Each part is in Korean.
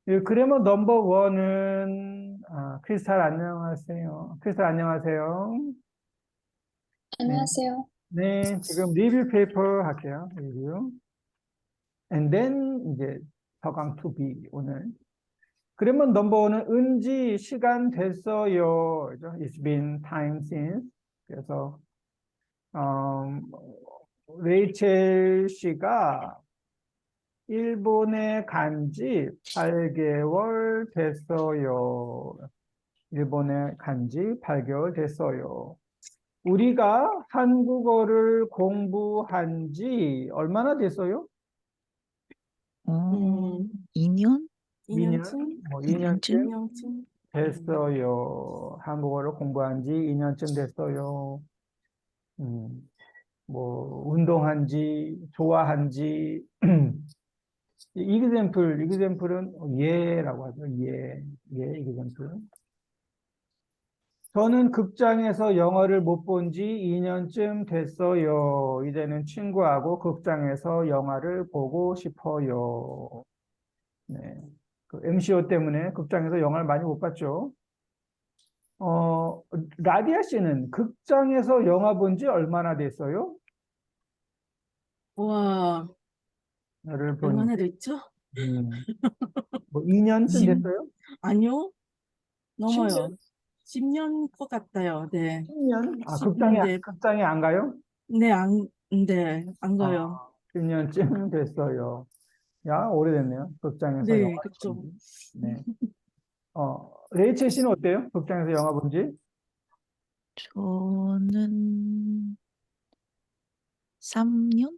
그러면 넘버 원은 크리스탈 안녕하세요. 크리스탈 안녕하세요. 네, 안녕하세요. 네, 지금 리뷰 페이퍼 할게요. 리뷰. And then 이제 서강 to be 오늘. 그러면 넘버 원은 은지 시간 됐어요. 그죠? It's been time since. 그래서 음, 레이첼 씨가 일본에 간지 8개월 됐어요. 일본에 간지 8개월 됐어요. 우리가 한국어를 공부한 지 얼마나 됐어요? 어, 음, 2년? 2년? 2년쯤? 뭐 2년쯤? 2년쯤 2년쯤? 됐어요. 한국어를 공부한 지 2년쯤 됐어요. 음, 뭐 운동한 지, 좋아한 지 이그젬플은 예라고 하죠. 예, 이그젬플. 저는 극장에서 영화를 못 본 지 2년쯤 됐어요. 이제는 친구하고 극장에서 영화를 보고 싶어요. 네. 그 MCO 때문에 극장에서 영화를 많이 못 봤죠. 어, 라디아 씨는 극장에서 영화 본지 얼마나 됐어요? 와, 를 본, 얼마나 됐죠? 음, 뭐 2년쯤 10, 됐어요? 아니요, 넘어요. 10년? 10년 것 같아요. 네. 10년? 네, 극장에 안 가요? 안 아, 가요. 10년쯤 됐어요. 야, 오래됐네요. 극장에서 영화 네, 그쵸. 본 지. 네. 레이첼 씨는 어때요? 극장에서 영화 본 지? 저는 3년?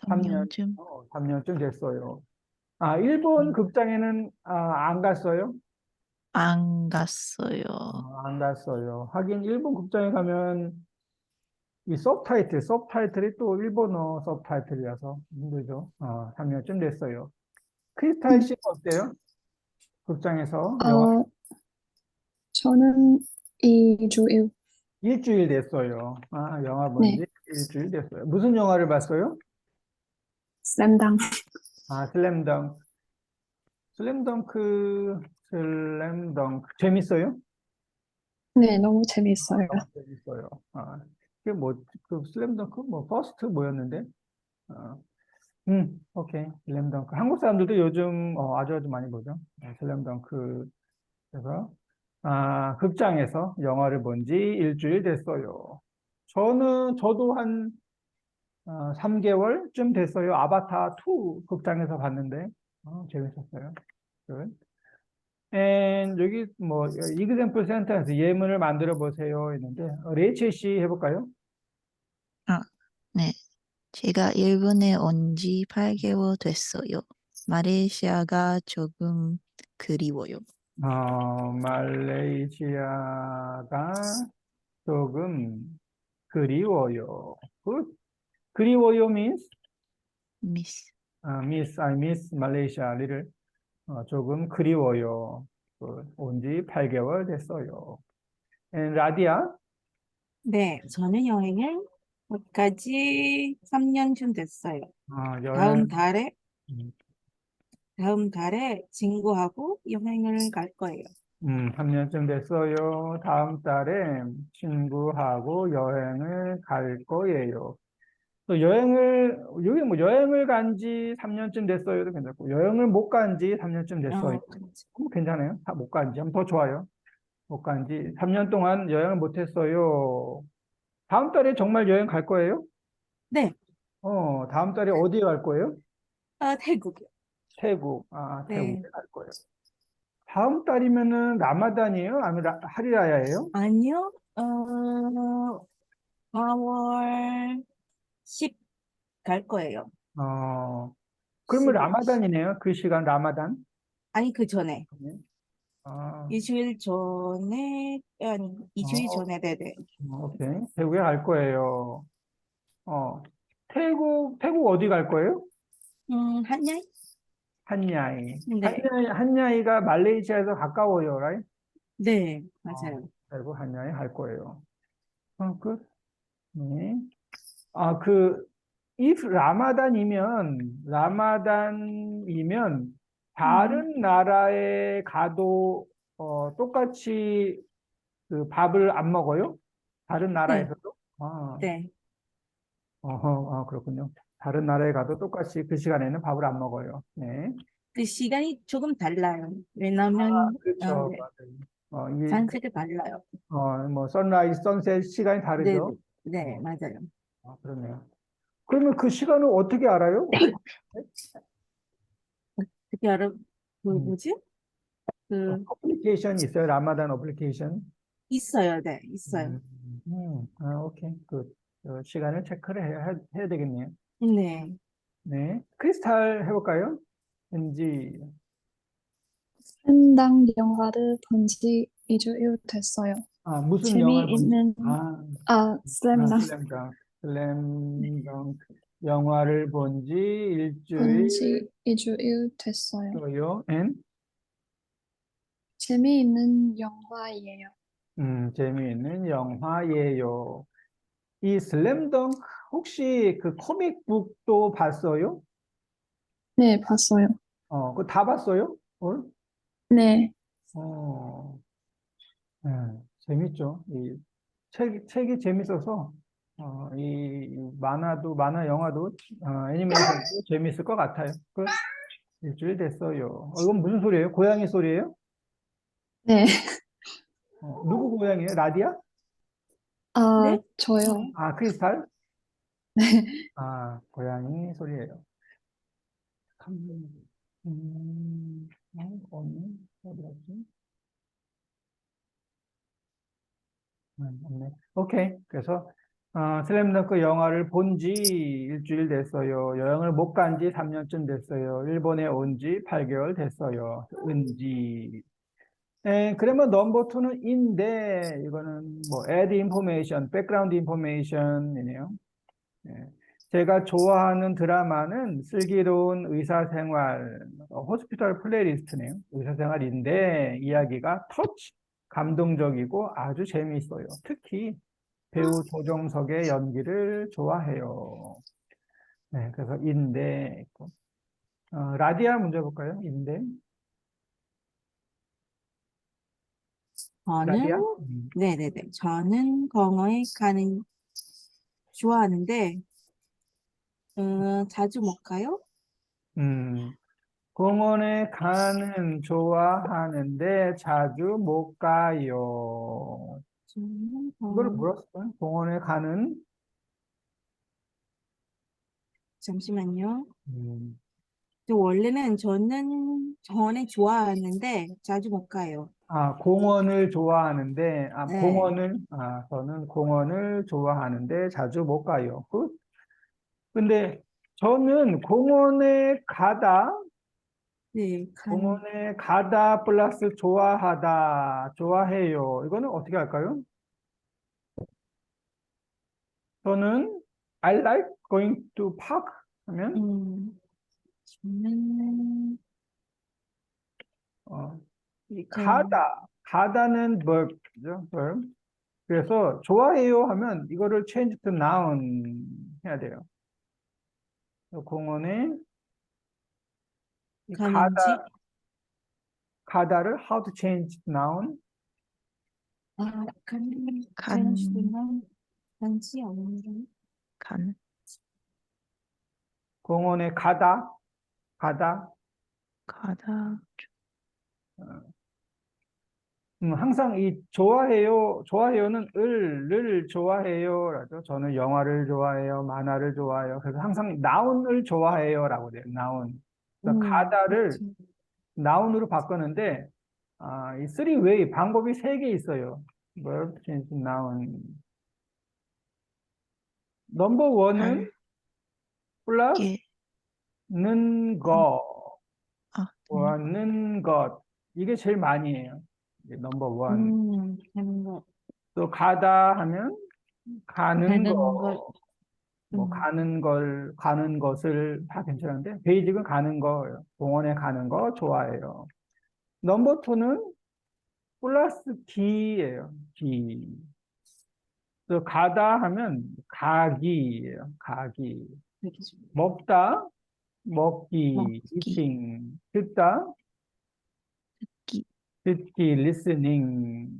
3년, 3년쯤? 3년쯤 됐어요. 일본 극장에는 안 갔어요? 안 갔어요. 안 갔어요. 하긴 일본 극장에 가면 이 서브타이틀이 또 일본어 서브타이틀이라서 힘들죠. 3년쯤 됐어요. 크리스탈 씨는 어때요? 극장에서 영화 어, 저는 2주일, 일주일 됐어요. 영화 본 네, 지 일주일 됐어요. 무슨 영화를 봤어요? 쌤당. 슬램덩크. 재밌어요? 네, 너무 재밌어요. 너무 재밌어요. 그게 뭐, 슬램덩크? 뭐, 퍼스트 뭐였는데? 아, 오케이. 슬램덩크. 한국 사람들도 요즘, 아주 많이 보죠. 슬램덩크. 그래서, 극장에서 영화를 본 지 일주일 됐어요. 저도 한, 3개월쯤 됐어요. 아바타 2 극장에서 봤는데, 재밌었어요. 그 여기 뭐 이그샘플 센터에서 예문을 만들어 보세요 했는데 레이첼 씨 해볼까요? 아, 네. 제가 일본에 온 지 8개월 됐어요. 말레이시아가 조금 그리워요. 말레이시아가 조금 그리워요. 그리워요 means 미스. I miss 말레이시아를 조금 그리워요. 온지 8개월 됐어요. 라디아 네, 저는 여행을 여기까지 3년쯤 됐어요. 다음 여행 달에, 음, 다음 달에 친구하고 여행을 갈 거예요. 3년쯤 됐어요. 다음 달에 친구하고 여행을 갈 거예요. 또 여기 뭐 여행을 간지 3년쯤 됐어요도 괜찮고, 여행을 못 간지 3년쯤 됐어요. 그렇지. 괜찮아요. 못 간지 하면 더 좋아요. 못 간지 3년 동안 여행을 못 했어요. 다음 달에 정말 여행 갈 거예요? 네, 다음 달에 어디에 갈 거예요? 태국이요. 태국. 태국에 네, 갈 거예요. 다음 달이면은 라마단이에요? 아니면 하리라야예요? 아니요, 4월 10 갈 거예요. 어, 그러면 10일. 라마단이네요. 그 시간 라마단. 아니, 그 전에. 네. 아, 2주일 전에, 아니, 2주일 어, 전에, 네네. 오케이. 태국에 갈 거예요. 어, 태국 어디 갈 거예요? 한양? 한야이. 네, 한야이가 말레이시아에서 가까워요, right? 네, 어, 맞아요. 태국 한야이 갈 거예요. 끝. 네. if 라마단이면 다른 나라에 가도 똑같이 그 밥을 안 먹어요? 다른 네, 나라에서도? 아, 네. 그렇군요. 다른 나라에 가도 똑같이 그 시간에는 밥을 안 먹어요. 네. 그 시간이 조금 달라요. 왜냐면, 그렇죠. 네, 맞아요. 이, 산색이 달라요. 뭐, 선라이즈, 선셋 시간이 네, 다르죠? 네, 어, 맞아요. 그러네요. 그러면 그 시간을 어떻게 알아요? 특히 알아, 그 음, 뭐지? 그, 어플리케이션이 있어요? 라마단 어플리케이션? 있어요. 네, 있어요. 오케이. 시간을 체크를 해야 되겠네요. 네. 네. 크리스탈 해볼까요? 왠지, 팬당 영화를 본지 2주일 됐어요. 무슨 영화를 본지? 재미있는, 슬램당 슬램덩크. 슬램덩크. 영화를 본지 일주일 본지 2주일 됐어요. 또요. 앤? 재미있는 영화예요. 재미있는 영화예요. 이 슬램덩크 혹시 그 코믹북도 봤어요? 네, 봤어요. 그거 다 봤어요? 네, 어, 네, 재밌죠. 이 책이 재밌어서 만화 영화도 애니메이션도 재밌을 것 같아요. 일주일 됐어요. 이건 무슨 소리예요? 고양이 소리예요? 네. 누구 고양이에요? 라디아? 네? 저요. 크리스탈? 네. 고양이 소리예요. 어디 갔지? 없네. 오케이. 그래서 슬램덩크 영화를 본지 일주일 됐어요. 여행을 못 간지 3년쯤 됐어요. 일본에 온 지 8개월 됐어요. 은지. 그러면 넘버 투는 인데 이거는 뭐 add information, background information이네요. 예. 제가 좋아하는 드라마는 슬기로운 의사생활, 호스피털 플레이리스트네요. 의사생활인데 이야기가 터치, 감동적이고 아주 재미있어요. 특히 배우 조정석의 연기를 좋아해요. 네, 그래서 인데 있고. 라디아 문제 볼까요? 인데. 저는, 라디아? 네네네. 저는 공원에 가는, 좋아하는데, 자주 못 가요? 음, 공원에 가는 좋아하는데 자주 못 가요. 저는 이거를 공원, 뭐라 쓸까요? 공원에 가는 잠시만요. 음, 원래는 저는 전에 좋아하는데 자주 못 가요. 공원을 좋아하는데 네, 저는 공원을 좋아하는데 자주 못 가요. 근데 저는 네, 공원에 가다 플러스 좋아하다, 좋아해요. 이거는 어떻게 할까요? 저는 I like going to park 하면 저는 어, 이렇게, 가다는 verb죠, verb. 그래서 좋아해요 하면 이거를 change to noun 해야 돼요. 공원에 이 가는지, 가다를 how to change to noun. 가는 간, 시간, 간지 않는 간, 공원에 가다. 가다, 항상 이 좋아해요는 를 좋아해요라죠. 저는 영화를 좋아해요, 만화를 좋아해요. 그래서 항상 나운을 좋아해요라고 돼요. 나운. 그러니까 가다를 그렇죠. 나운으로 바꾸는데 이 three way 방법이 세 개 있어요. verb change to noun. 넘버 원은 할, 플러스 게, 는 음, 거, 는 것. 이게 제일 많이 해요. 이게 넘버 원. 가는 것, 또 가다 하면 가는 가는 것, 거, 뭐 가는 것을 다 괜찮은데 베이직은 가는 거예요. 공원에 가는 거 좋아해요. 넘버 투는 플러스 기예요. 기. 또 가다 하면 가기예요. 가기. 이렇게 좀, 먹다 먹기, 먹기. eating, 듣다, 듣기, 듣기, listening.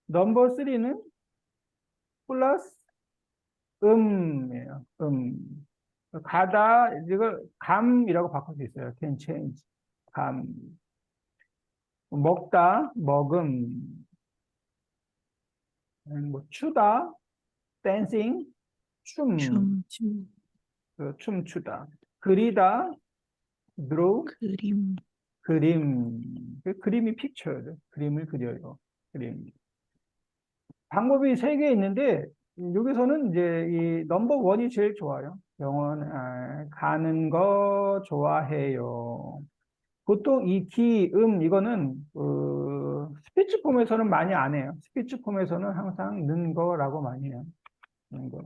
넘버 3는 플러스 음이에요. 가다, 이걸 감이라고 바꿀 수 있어요. can change. 감. 먹다, 먹음. 뭐, 추다, dancing, 춤, 춤, 춤추다. 그리다, draw, 그림, 그림. 그림이 픽처죠. 그림을 그려요. 그림. 방법이 3개 있는데, 여기서는 이제 이 넘버 원이 제일 좋아요. 가는 거 좋아해요. 보통 이 기, 이거는, 스피치 폼에서는 많이 안 해요. 스피치 폼에서는 항상 는 거라고 많이 해요. 는 거.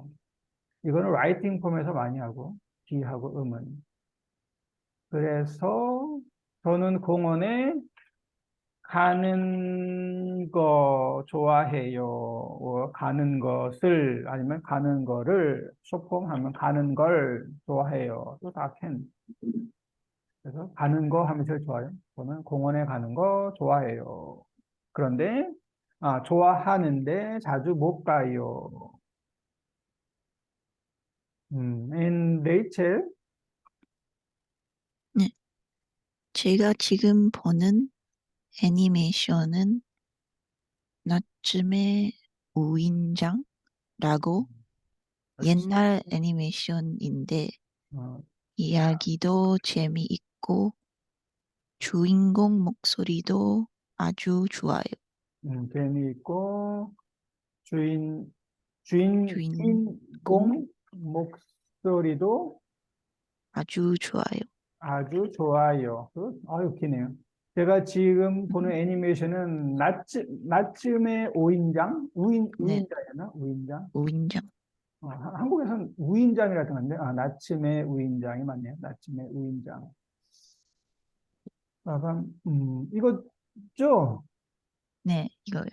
이거는 라이팅 폼에서 많이 하고, 기하고 음은. 그래서 저는 공원에 가는 거 좋아해요. 가는 것을, 아니면 가는 거를, 소폼하면 가는 걸 좋아해요. 또 다 can. 그래서 가는 거 하면 제일 좋아요. 저는 공원에 가는 거 좋아해요. 그런데, 좋아하는데 자주 못 가요. 레이첼, 네. 제가 지금 보는 애니메이션은 나쯤의 우인장라고 옛날 애니메이션인데 어, 이야기도 재미있고 주인공 목소리도 아주 좋아요. 재미있고, 주인공 주인공 목소리도 아주 좋아요. 아주 좋아요. 아유, 기네요. 제가 지금 보는 애니메이션은 나쯤의 오인장? 네, 우인장이나? 우인장? 우인장. 한국에서는 우인장이라고 하는데, 나침의 우인장이 맞네요. 나침의 우인장. 이거죠? 네, 이거요.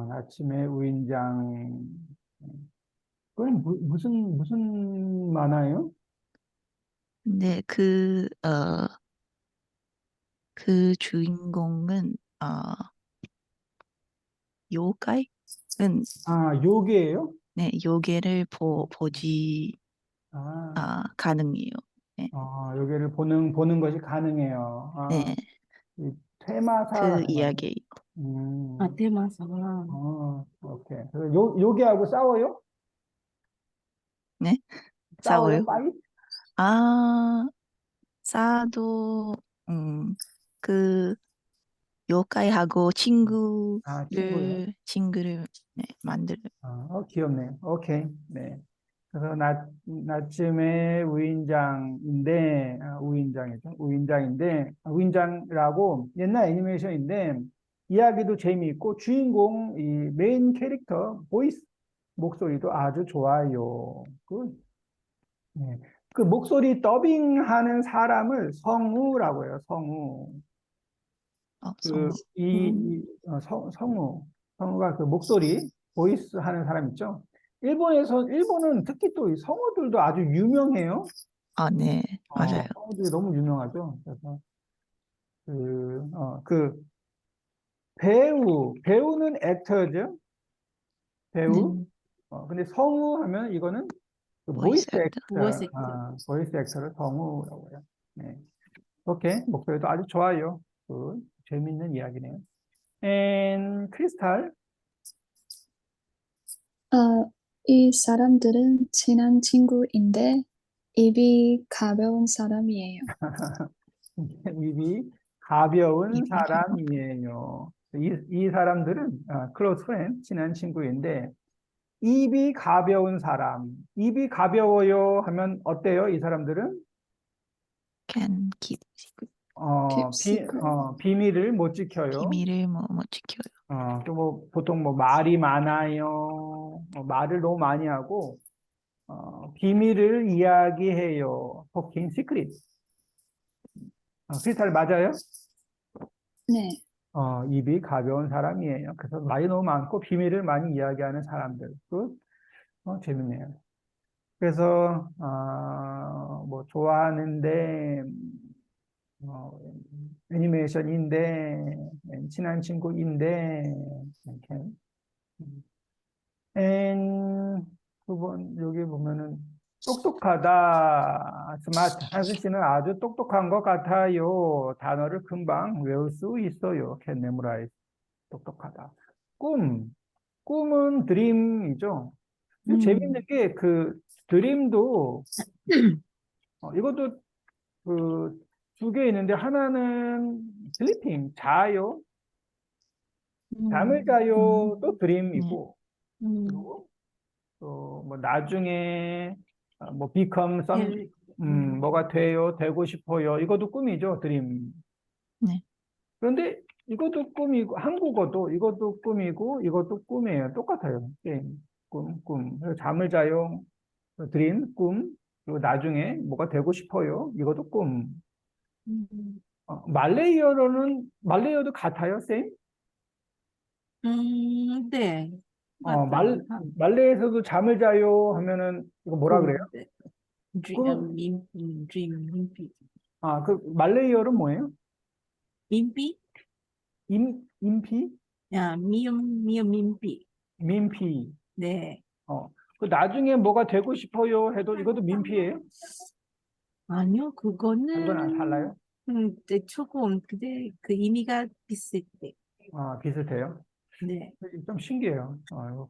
나침의 우인장. 그건 무슨 만화예요? 근데 그 주인공은 요가이은 요괴예요? 네, 요괴를 보지 아, 가능해요. 네, 요괴를 보는 것이 가능해요. 네, 이 퇴마사 그 같은 거네요. 이야기. 대마사. 오케이. 요괴하고 싸워요? 네, 싸워요? 싸워요. 파이? 아, 싸도 그 요가이하고 친구요? 친구를 네, 만들어요. 귀엽네요. 오케이. 네. 그래서 나쯤에 우인장이죠. 우인장이라고 옛날 애니메이션인데, 이야기도 재미있고, 주인공, 이 메인 캐릭터, 보이스, 목소리도 아주 좋아요. 네. 그 목소리 더빙하는 사람을 성우라고 해요, 성우. 성우. 성우가 그 목소리, 보이스 하는 사람 있죠? 일본은 특히 또 이 성우들도 아주 유명해요. 네, 맞아요. 성우들이 너무 유명하죠. 그래서, 배우는 액터죠? 배우. 네, 근데 성우 하면 이거는 그 보이스 보이스 액터. 무엇 액터, 보이스 액터를 성우라고 해요. 네. 오케이. 목소리도 아주 좋아요. 재밌는 이야기네요. 크리스탈. 이 사람들은 친한 친구인데 입이 가벼운 사람이에요. 입이 가벼운 입이 가벼워. 사람이에요. 이 사람들은 close friend, 친한 친구인데 입이 가벼운 사람. 입이 가벼워요 하면 어때요? 이 사람들은 Can keep secret. Keep secret. 비밀을 못 지켜요. 비밀을 못 지켜요. 또 보통 말이 많아요. 말을 너무 많이 하고 비밀을 이야기해요. talking secret. 크리스탈 맞아요? 네. 입이 가벼운 사람이에요. 그래서 말이 너무 많고 비밀을 많이 이야기하는 사람들. 재밌네요. 그래서 뭐 좋아하는데 애니메이션인데 친한 친구인데 이렇게. and 두 번 여기 보면은 똑똑하다. 스마트. 한수 씨는 아주 똑똑한 것 같아요. 단어를 금방 외울 수 있어요. can memorize. 똑똑하다. 꿈은 드림이죠. 재밌는 게 그 드림도 이것도 그 두 개 있는데 하나는 슬리핑 자요. 잠을 자요. 또 드림이고 그리고 또 뭐 나중에 뭐 become some 뭐가 돼요. 되고 싶어요. 이것도 꿈이죠. 드림. 네. 그런데 이것도 꿈이고 한국어도 이것도 꿈이고 이것도 꿈이에요. 똑같아요. 게임. 꿈. 그래서 잠을 자요. 드림, 꿈. 그리고 나중에 뭐가 되고 싶어요. 이것도 꿈. 말레이어도 같아요, 쌤? 네. 어, 맞아요. 말레이에서도 잠을 자요 하면은 이거 뭐라 그래요? 네. 꿈, 민피. 그 말레이어는 뭐예요? 민피? 임피? 미음 민피. 민피. 네. 그 나중에 뭐가 되고 싶어요 해도 이것도 민피예요? 아니요, 그건 달라요? 네, 조금, 근데 그 의미가 비슷해. 비슷해요? 네. 좀 신기해요. 이거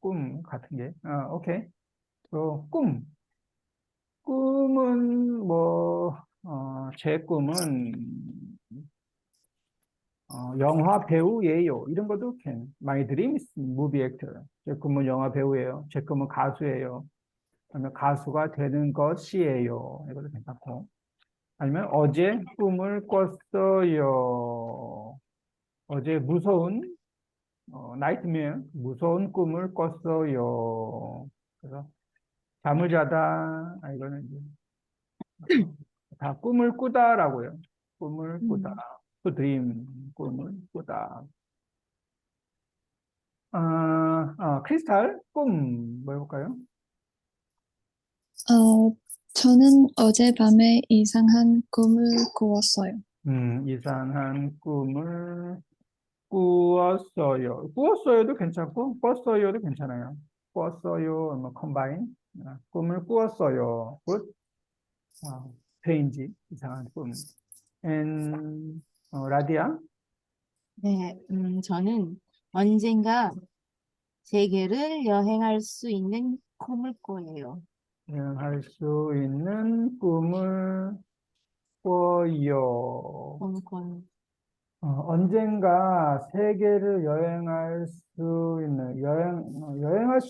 꿈 같은 게. 오케이. 꿈은 제 꿈은 영화 배우예요. 이런 것도 can. My dream is movie actor. 제 꿈은 영화 배우예요. 제 꿈은 가수예요. 아니면 가수가 되는 것이에요. 이것도 괜찮고. 아니면 어제 꿈을 꿨어요. 어제 무서운 나이트메어 무서운 꿈을 꿨어요. 그래서 잠을 자다 이거는 이제 다 꿈을 꾸다라고요. 꿈을 꾸다. 또 드림 꿈을 꾸다. 크리스탈 꿈 뭐 해볼까요? 저는 어젯밤에 이상한 꿈을 꾸었어요. 이상한 꿈을 꾸었어요. 꾸었어요도 괜찮고 꿨어요도 괜찮아요. 꿨어요, 뭐 컴바인. 꿈을 꾸었어요. 굿. 페인지 이상한 꿈. 라디아 네, 저는 언젠가 세계를 여행할 수 있는 꿈을 꿔요. 할 수 있는 꿈을 꿔요. 꿈. 언젠가 세계를 여행할 수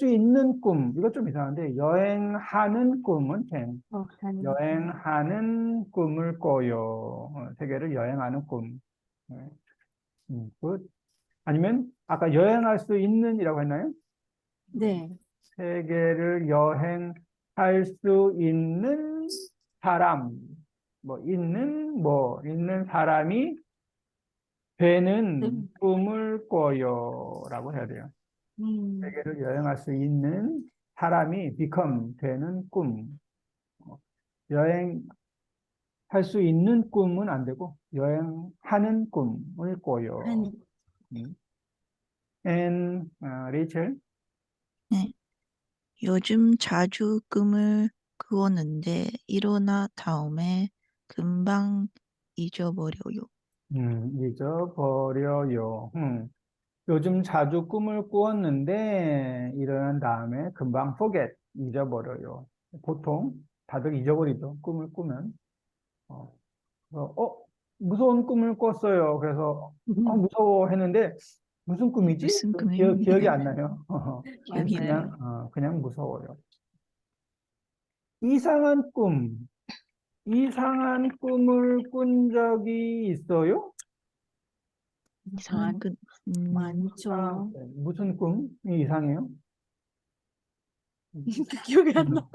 있는 꿈. 이거 좀 이상한데, 여행하는 꿈은 can. 하는 여행하는 꿈을 꿔요. 세계를 여행하는 꿈. 네. 굿. 아니면, 아까 여행할 수 있는이라고 했나요? 네. 세계를 여행할 수 있는 사람. 있는 사람이 되는 꿈을 꿔요. 라고 해야 돼요. 세계를 여행할 수 있는 사람이 become 되는 꿈. 여행할 수 있는 꿈은 안 되고, 여행하는 꿈을 꿔요. 음. 레이첼? 네. 요즘 자주 꿈을 꾸었는데 일어나 다음에 금방 잊어버려요. 잊어버려요. 요즘 자주 꿈을 꾸었는데, 일어난 다음에 금방 forget, 잊어버려요. 보통 다들 잊어버리죠. 꿈을 꾸면. 어, 무서운 꿈을 꿨어요. 그래서, 무서워 했는데, 무슨 꿈이지? 무슨 꿈이? 기억이 안 나요. 기억이 안 나요. 그냥 무서워요. 이상한 꿈. 이상한 꿈을 꾼 적이 있어요? 이상한 꿈. 많죠. 네. 무슨 꿈이 이상해요? 기억이 안 나.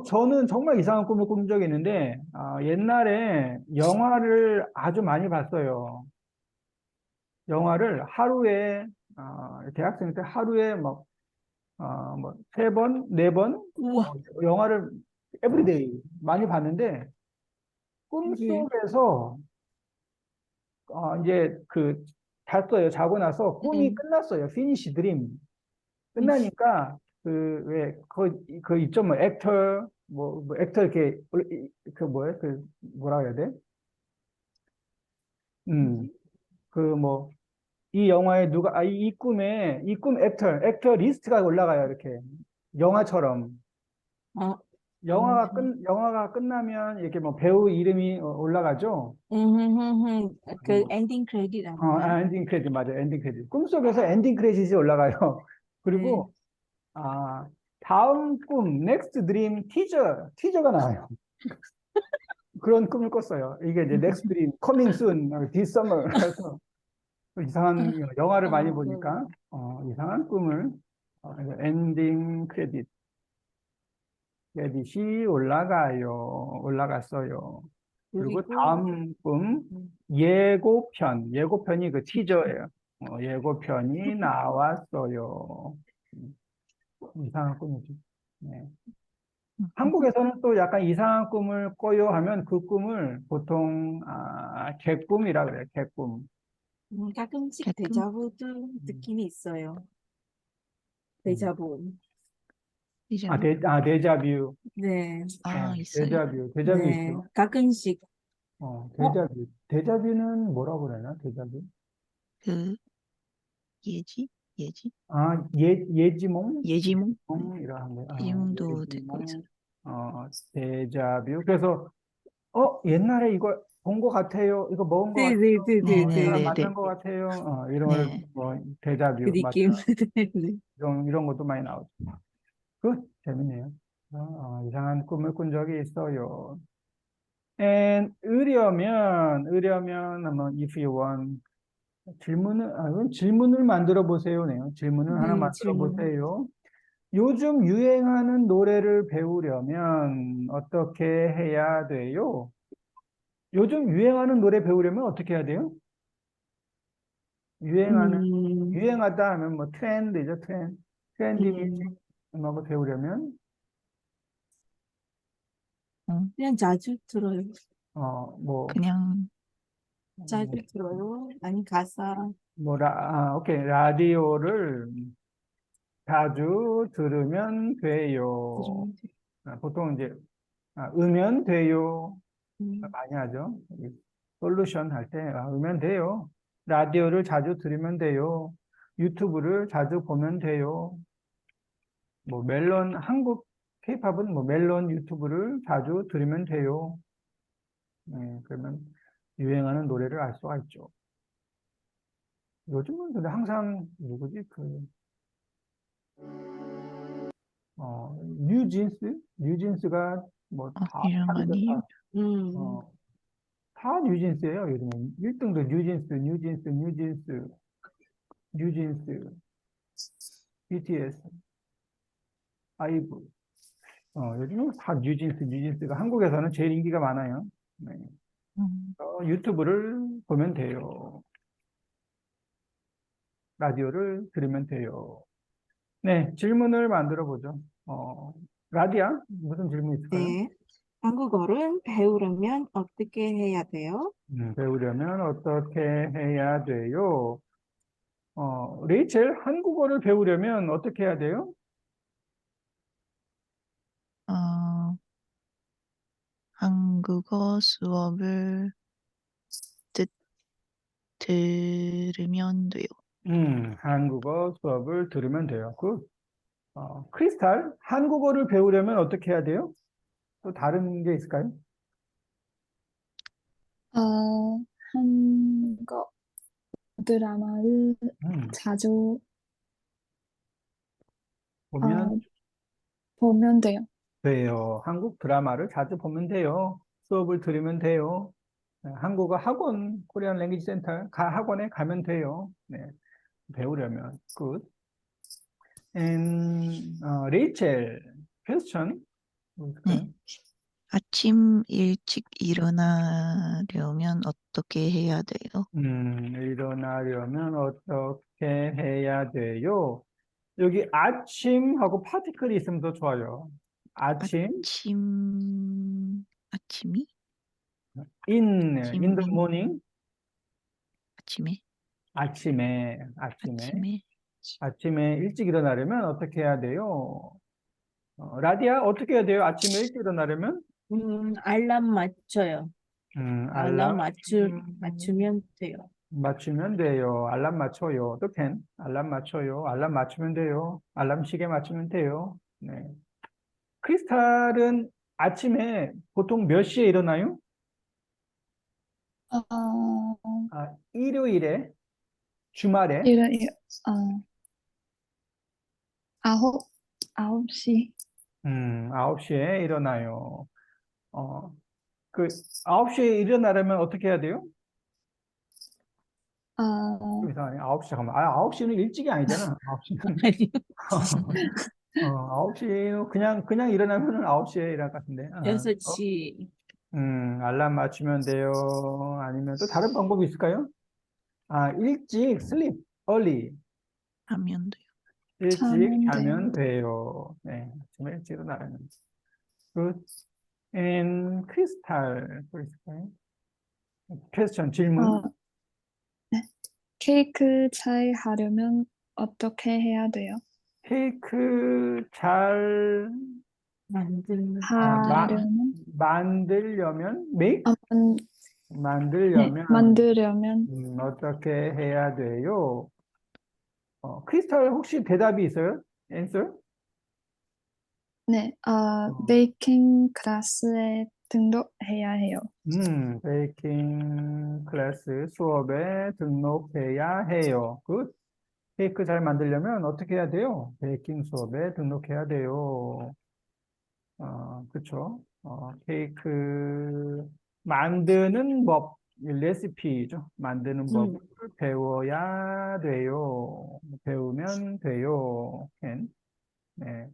저는 정말 이상한 꿈을 꾼 적이 있는데, 옛날에 영화를 아주 많이 봤어요. 영화를 하루에, 대학생 때 하루에 막 뭐, 3번, 4번, 우와. 영화를 에브리데이 많이 봤는데, 네. 꿈속에서, 이제 잤어요. 자고 나서 꿈이 끝났어요. 피니시 드림. 끝나니까, 그 있죠. 뭐, 액터 이렇게, 뭐야, 뭐라 해야 돼? 음, 뭐, 이 영화에 이 꿈 액터 리스트가 올라가요. 이렇게. 영화처럼. 어, 영화가 끝나면 이렇게 뭐 배우 이름이 올라가죠. 그 엔딩 크레딧 아닌가요? 엔딩 크레딧, 맞아요. 엔딩 크레딧. 꿈속에서 엔딩 크레딧이 올라가요. 네. 그리고, 다음 꿈, 넥스트 드림 티저가 나와요. 그런 꿈을 꿨어요. 이게 이제 넥스트 드림, 커밍 순, this summer. 그래서 이상한 영화를 많이 네. 보니까, 이상한 꿈을, 엔딩 크레딧이 올라갔어요. 그리고 그리고 다음 꿈, 예고편이 그 티저예요. 예고편이 나왔어요. 음, 이상한 꿈이죠. 네. 한국에서는 또 약간 이상한 꿈을 꿔요 하면 그 꿈을 보통, 개꿈이라 그래요, 개꿈. 가끔씩 가끔 데자부도 음. 느낌이 있어요. 음. 데자부. 이제 데자뷰. 네. 있어요. 데자뷰 네. 있죠. 가끔씩 데자뷰는 뭐라고 그러나, 데자뷰? 그 예지 예지몽? 예지몽 이라는 거. 예지몽도 듣고 예지몽. 있어요. 데자뷰. 그래서, 옛날에 이거 본 것 같아요. 이거 먹은 것 같아요. 이 사람 네네네네. 만난 것 같아요. 이런 걸, 네. 그 데자뷰, 맞죠? 느낌. 네. 이런 것도 많이 나오죠. 재밌네요. 이상한 꿈을 꾼 적이 있어요. 의려면, if you want, 이건 질문을 만들어 보세요네요. 질문을 하나 만들어 질문. 보세요. 요즘 유행하는 노래를 배우려면 어떻게 해야 돼요? 요즘 유행하는 노래 배우려면 어떻게 해야 돼요? 음, 유행하다 하면 뭐 트렌드죠, 트렌드 뮤직 음, 음악을 배우려면, 어, 그냥 자주 들어요. 뭐, 그냥 자주 들어요. 아니, 가사. 오케이. 라디오를 자주 들으면 돼요. 들으면 돼. 보통 이제, 으면 돼요. 음, 많이 하죠. 솔루션 할 때, 으면 돼요. 라디오를 자주 들으면 돼요. 유튜브를 자주 보면 돼요. 뭐, 케이팝은 뭐, 멜론 유튜브를 자주 들으면 돼요. 그러면 유행하는 노래를 알 수가 있죠. 요즘은 근데 항상, 누구지? 뉴진스가 뭐, 유명하니 음, 다 뉴진스예요, 요즘은. 1등도 뉴진스, BTS, 아이브. 요즘은 다 뉴진스가 한국에서는 제일 인기가 많아요. 네. 음, 유튜브를 보면 돼요. 라디오를 들으면 돼요. 네, 질문을 만들어 보죠. 라디아? 무슨 질문 있을까요? 네. 한국어를 배우려면 어떻게 해야 돼요? 배우려면 어떻게 해야 돼요? 레이첼, 한국어를 배우려면 어떻게 해야 돼요? 어, 한국어 수업을 듣 들으면 돼요. 한국어 수업을 들으면 돼요. 크리스탈, 한국어를 배우려면 어떻게 해야 돼요? 또 다른 게 있을까요? 한국 드라마를 음, 자주 보면 어, 보면 돼요. 돼요. 한국 드라마를 자주 보면 돼요. 수업을 들으면 돼요. 네, 한국어 학원, 코리안 랭귀지 센터 학원에 가면 돼요. 네, 배우려면. 굿. 레이첼, 퀘스천. 뭐 있을까요? 네. 아침 일찍 일어나려면 어떻게 해야 돼요? 일어나려면 어떻게 해야 돼요? 여기 아침하고 파티클이 있으면 더 좋아요. 아침, 아침이? in the 아침인? morning, 아침에? 아침에 아침에? 일찍 일어나려면 어떻게 해야 돼요? 라디아 어떻게 해야 돼요? 아침에 일찍 일어나려면? 알람 맞춰요. 알람 알람 맞추면 돼요. 맞추면 돼요. 알람 맞춰요. 또 can. 알람 맞춰요. 알람 맞추면 돼요. 알람 시계 맞추면 돼요. 네. 크리스탈은 아침에 보통 몇 시에 일어나요? 어, 일요일에, 주말에, 일요일, 아홉, 9시. 9시에 일어나요. 그 9시에 일어나려면 어떻게 해야 돼요? 좀 아, 이상하네. 9시 잠깐만. 9시는 일찍이 아니잖아. 9시는. 아니요. 9시 그냥 일어나면은 9시에 일어날 것 같은데. 6시. 알람 맞추면 돼요. 아니면 또 다른 방법이 있을까요? 일찍 sleep early. 하면 돼요. 일찍 자면 돼요. 자면 돼요. 네. 아침에 일찍 일어나는. Good. And crystal. 또 있을까요? 퀘스천 질문. 어, 네. 케이크 잘 하려면 어떻게 해야 돼요? 케이크 잘 만들면 하려면? 만들려면 make 아, 네, 만들려면 만들려면, 어떻게 해야 돼요? 크리스탈 혹시 대답이 있어요? answer? 네, 어, 베이킹 클래스에 등록해야 해요. 베이킹 클래스 수업에 등록해야 해요. 굿. 케이크 잘 만들려면 어떻게 해야 돼요? 베이킹 수업에 등록해야 돼요. 그쵸? 케이크 만드는 법, 레시피죠. 만드는 법을 배워야 돼요. 배우면 돼요. 네.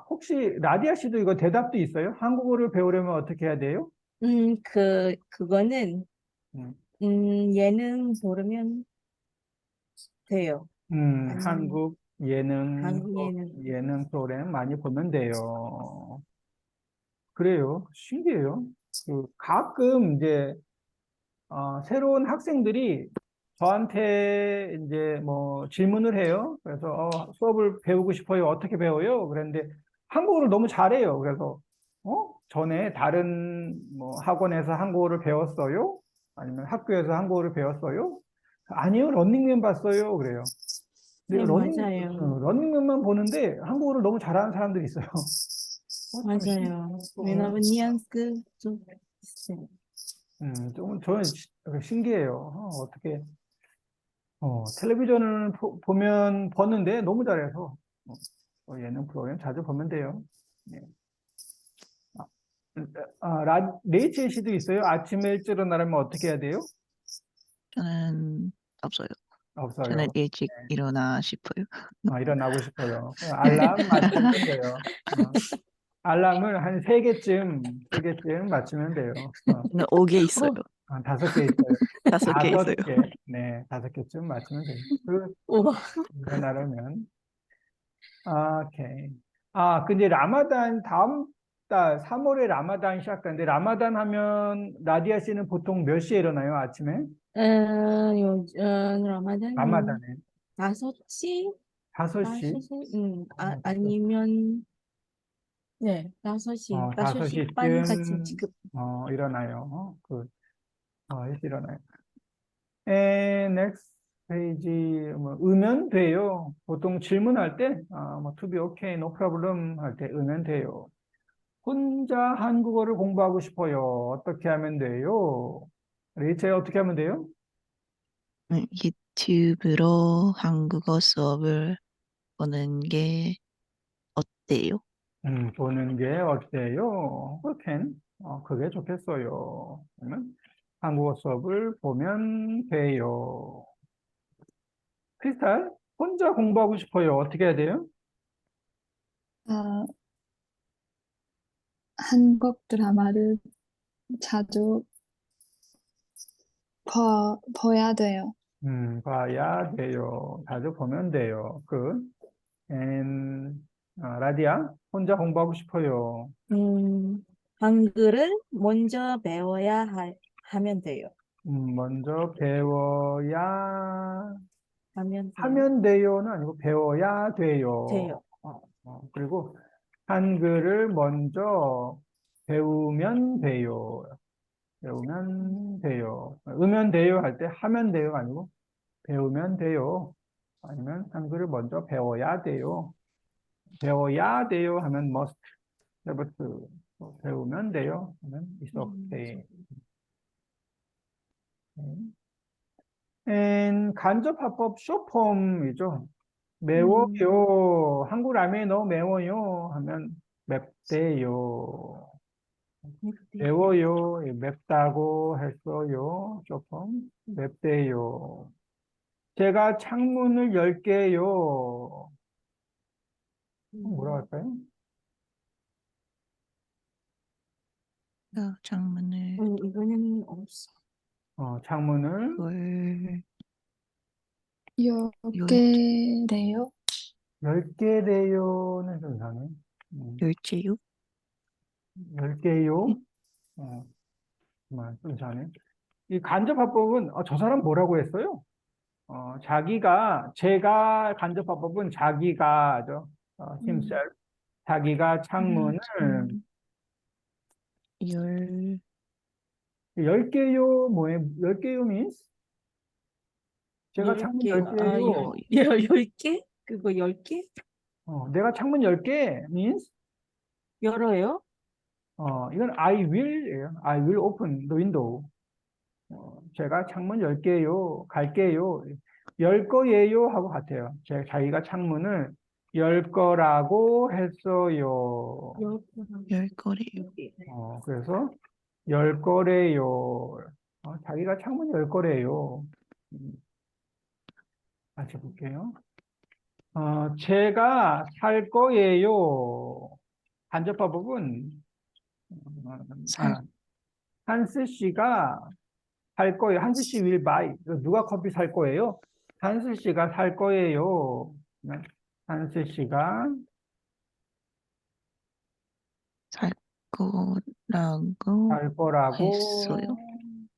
혹시 라디아 씨도 이거 대답도 있어요? 한국어를 배우려면 어떻게 해야 돼요? 그거는, 음, 예능 보면 돼요. 아니면 한국 예능, 한국 예능. 예능 프로그램 많이 보면 돼요. 그래요. 신기해요. 가끔 이제 새로운 학생들이 저한테 이제 뭐 질문을 해요. 그래서 수업을 배우고 싶어요. 어떻게 배워요? 그랬는데 한국어를 너무 잘해요. 그래서 전에 다른 뭐 학원에서 한국어를 배웠어요? 아니면 학교에서 한국어를 배웠어요? 아니요, 런닝맨 봤어요. 그래요. 근데 네, 맞아요. 런닝맨만 보는데 한국어를 너무 잘하는 사람들이 있어요. 참 맞아요. 어, 왜냐면 뉘앙스 좀 있어요. 좀 저는 신기해요. 어떻게 텔레비전을 보면 봤는데 너무 잘해서 예능 프로그램 자주 보면 돼요. 네. 아, 레이첼 씨도 있어요? 아침에 일찍 일어나려면 어떻게 해야 돼요? 저는 없어요. 저는 없어요. 일찍 네. 일어나 싶어요. 일어나고 싶어요. 알람 맞추면 돼요. 알람을 한 세 개쯤 맞추면 돼요. 저는 5개 있어요. 5개 있어요. 5개 있어요. 5개. 네, 5개쯤 맞추면 돼요. 우와. 일어나려면. 오케이. 근데 라마단 다음 달 3월에 라마단 시작하는데 라마단 하면 라디아 씨는 보통 몇 시에 일어나요? 아침에? 요즘 라마단 라마단에 5시? 5시? 5시? 아니면 네, 5시. 5시 반까지 5시쯤 지금. 일어나요. 일찍 일어나요. next 페이지 뭐 으면 돼요. 보통 질문할 때 뭐 to be okay, no problem 할 때 으면 돼요. 혼자 한국어를 공부하고 싶어요. 어떻게 하면 돼요? 레이첼 어떻게 하면 돼요? 유튜브로 한국어 수업을 보는 게 어때요? 보는 게 어때요? 그게 좋겠어요. 그러면 한국어 수업을 보면 돼요. 크리스탈, 혼자 공부하고 싶어요. 어떻게 해야 돼요? 아, 한국 드라마를 자주 봐야 돼요. 봐야 돼요. 자주 보면 돼요. 라디아, 혼자 공부하고 싶어요. 한글을 먼저 배워야 하면 돼요. 먼저 배워야 하면 돼요. 하면 돼요는 아니고 배워야 돼요. 돼요. 그리고 한글을 먼저 배우면 돼요. 배우면 돼요. 으면 돼요 할 때 하면 돼요가 아니고 배우면 돼요. 아니면 한글을 먼저 배워야 돼요. 배워야 돼요 하면 must, have to. 배우면 돼요 하면 is okay. 간접 화법 쇼폼이죠. 매워요. 한국 라면이 너무 매워요 하면 맵대요. 매워요. 맵다고 했어요. 조금 맵대요. 제가 창문을 열게요. 뭐라 할까요? 창문을 이거는 없어. 창문을 열게래요. 열게래요는 좀 이상해. 열재요? 열게요. 좀 이상해. 이 간접화법은 저 사람 뭐라고 했어요? 제가 간접화법은 자기가죠. himself. 자기가 창문을 열 열게요. 뭐예요? 열게요 means? 제가 창문 10개요. 10개? 그거 10개? 내가 창문 10개 means? 열어요? 이건 I will이에요. I will open the window. 제가 창문 10개요. 갈게요. 열 거예요 하고 같아요. 자기가 창문을 열 거라고 했어요. 열 거래요. 그래서 열 거래요. 자기가 창문 열 거래요. 다시 볼게요. 제가 살 거예요. 간접화법은 한스 씨가 살 거예요. 한스 씨 will buy. 누가 커피 살 거예요? 한스 씨가 살 거예요. 한스 씨가 살 거라고 살 거라고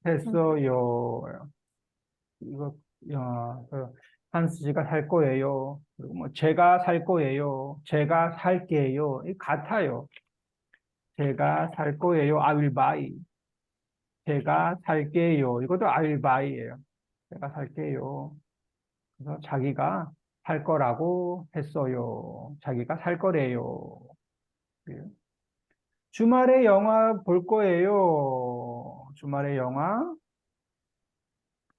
했어요. 이거 한스 씨가 살 거예요. 그리고 뭐 제가 살 거예요. 제가 살게요. 이 같아요. 제가 살 거예요. I will buy. 제가 살게요. 이것도 I will buy예요. 제가 살게요. 그래서 자기가 살 거라고 했어요. 자기가 살 거래요. 예. 주말에 영화 볼 거예요. 주말에 영화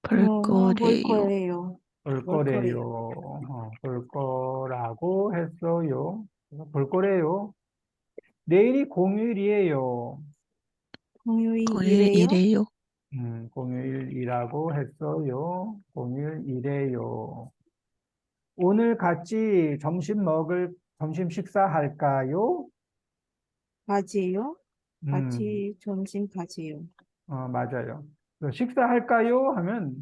볼 볼 거래요. 거예요. 볼 볼 거래요. 볼 거라고 했어요. 그래서 볼 거래요. 내일이 공휴일이에요. 공휴일이래요? 이래요. 공휴일이라고 했어요. 공휴일이래요. 오늘 같이 점심 식사할까요? 가지요? 음, 같이 점심 가지요. 맞아요. 식사할까요? 하면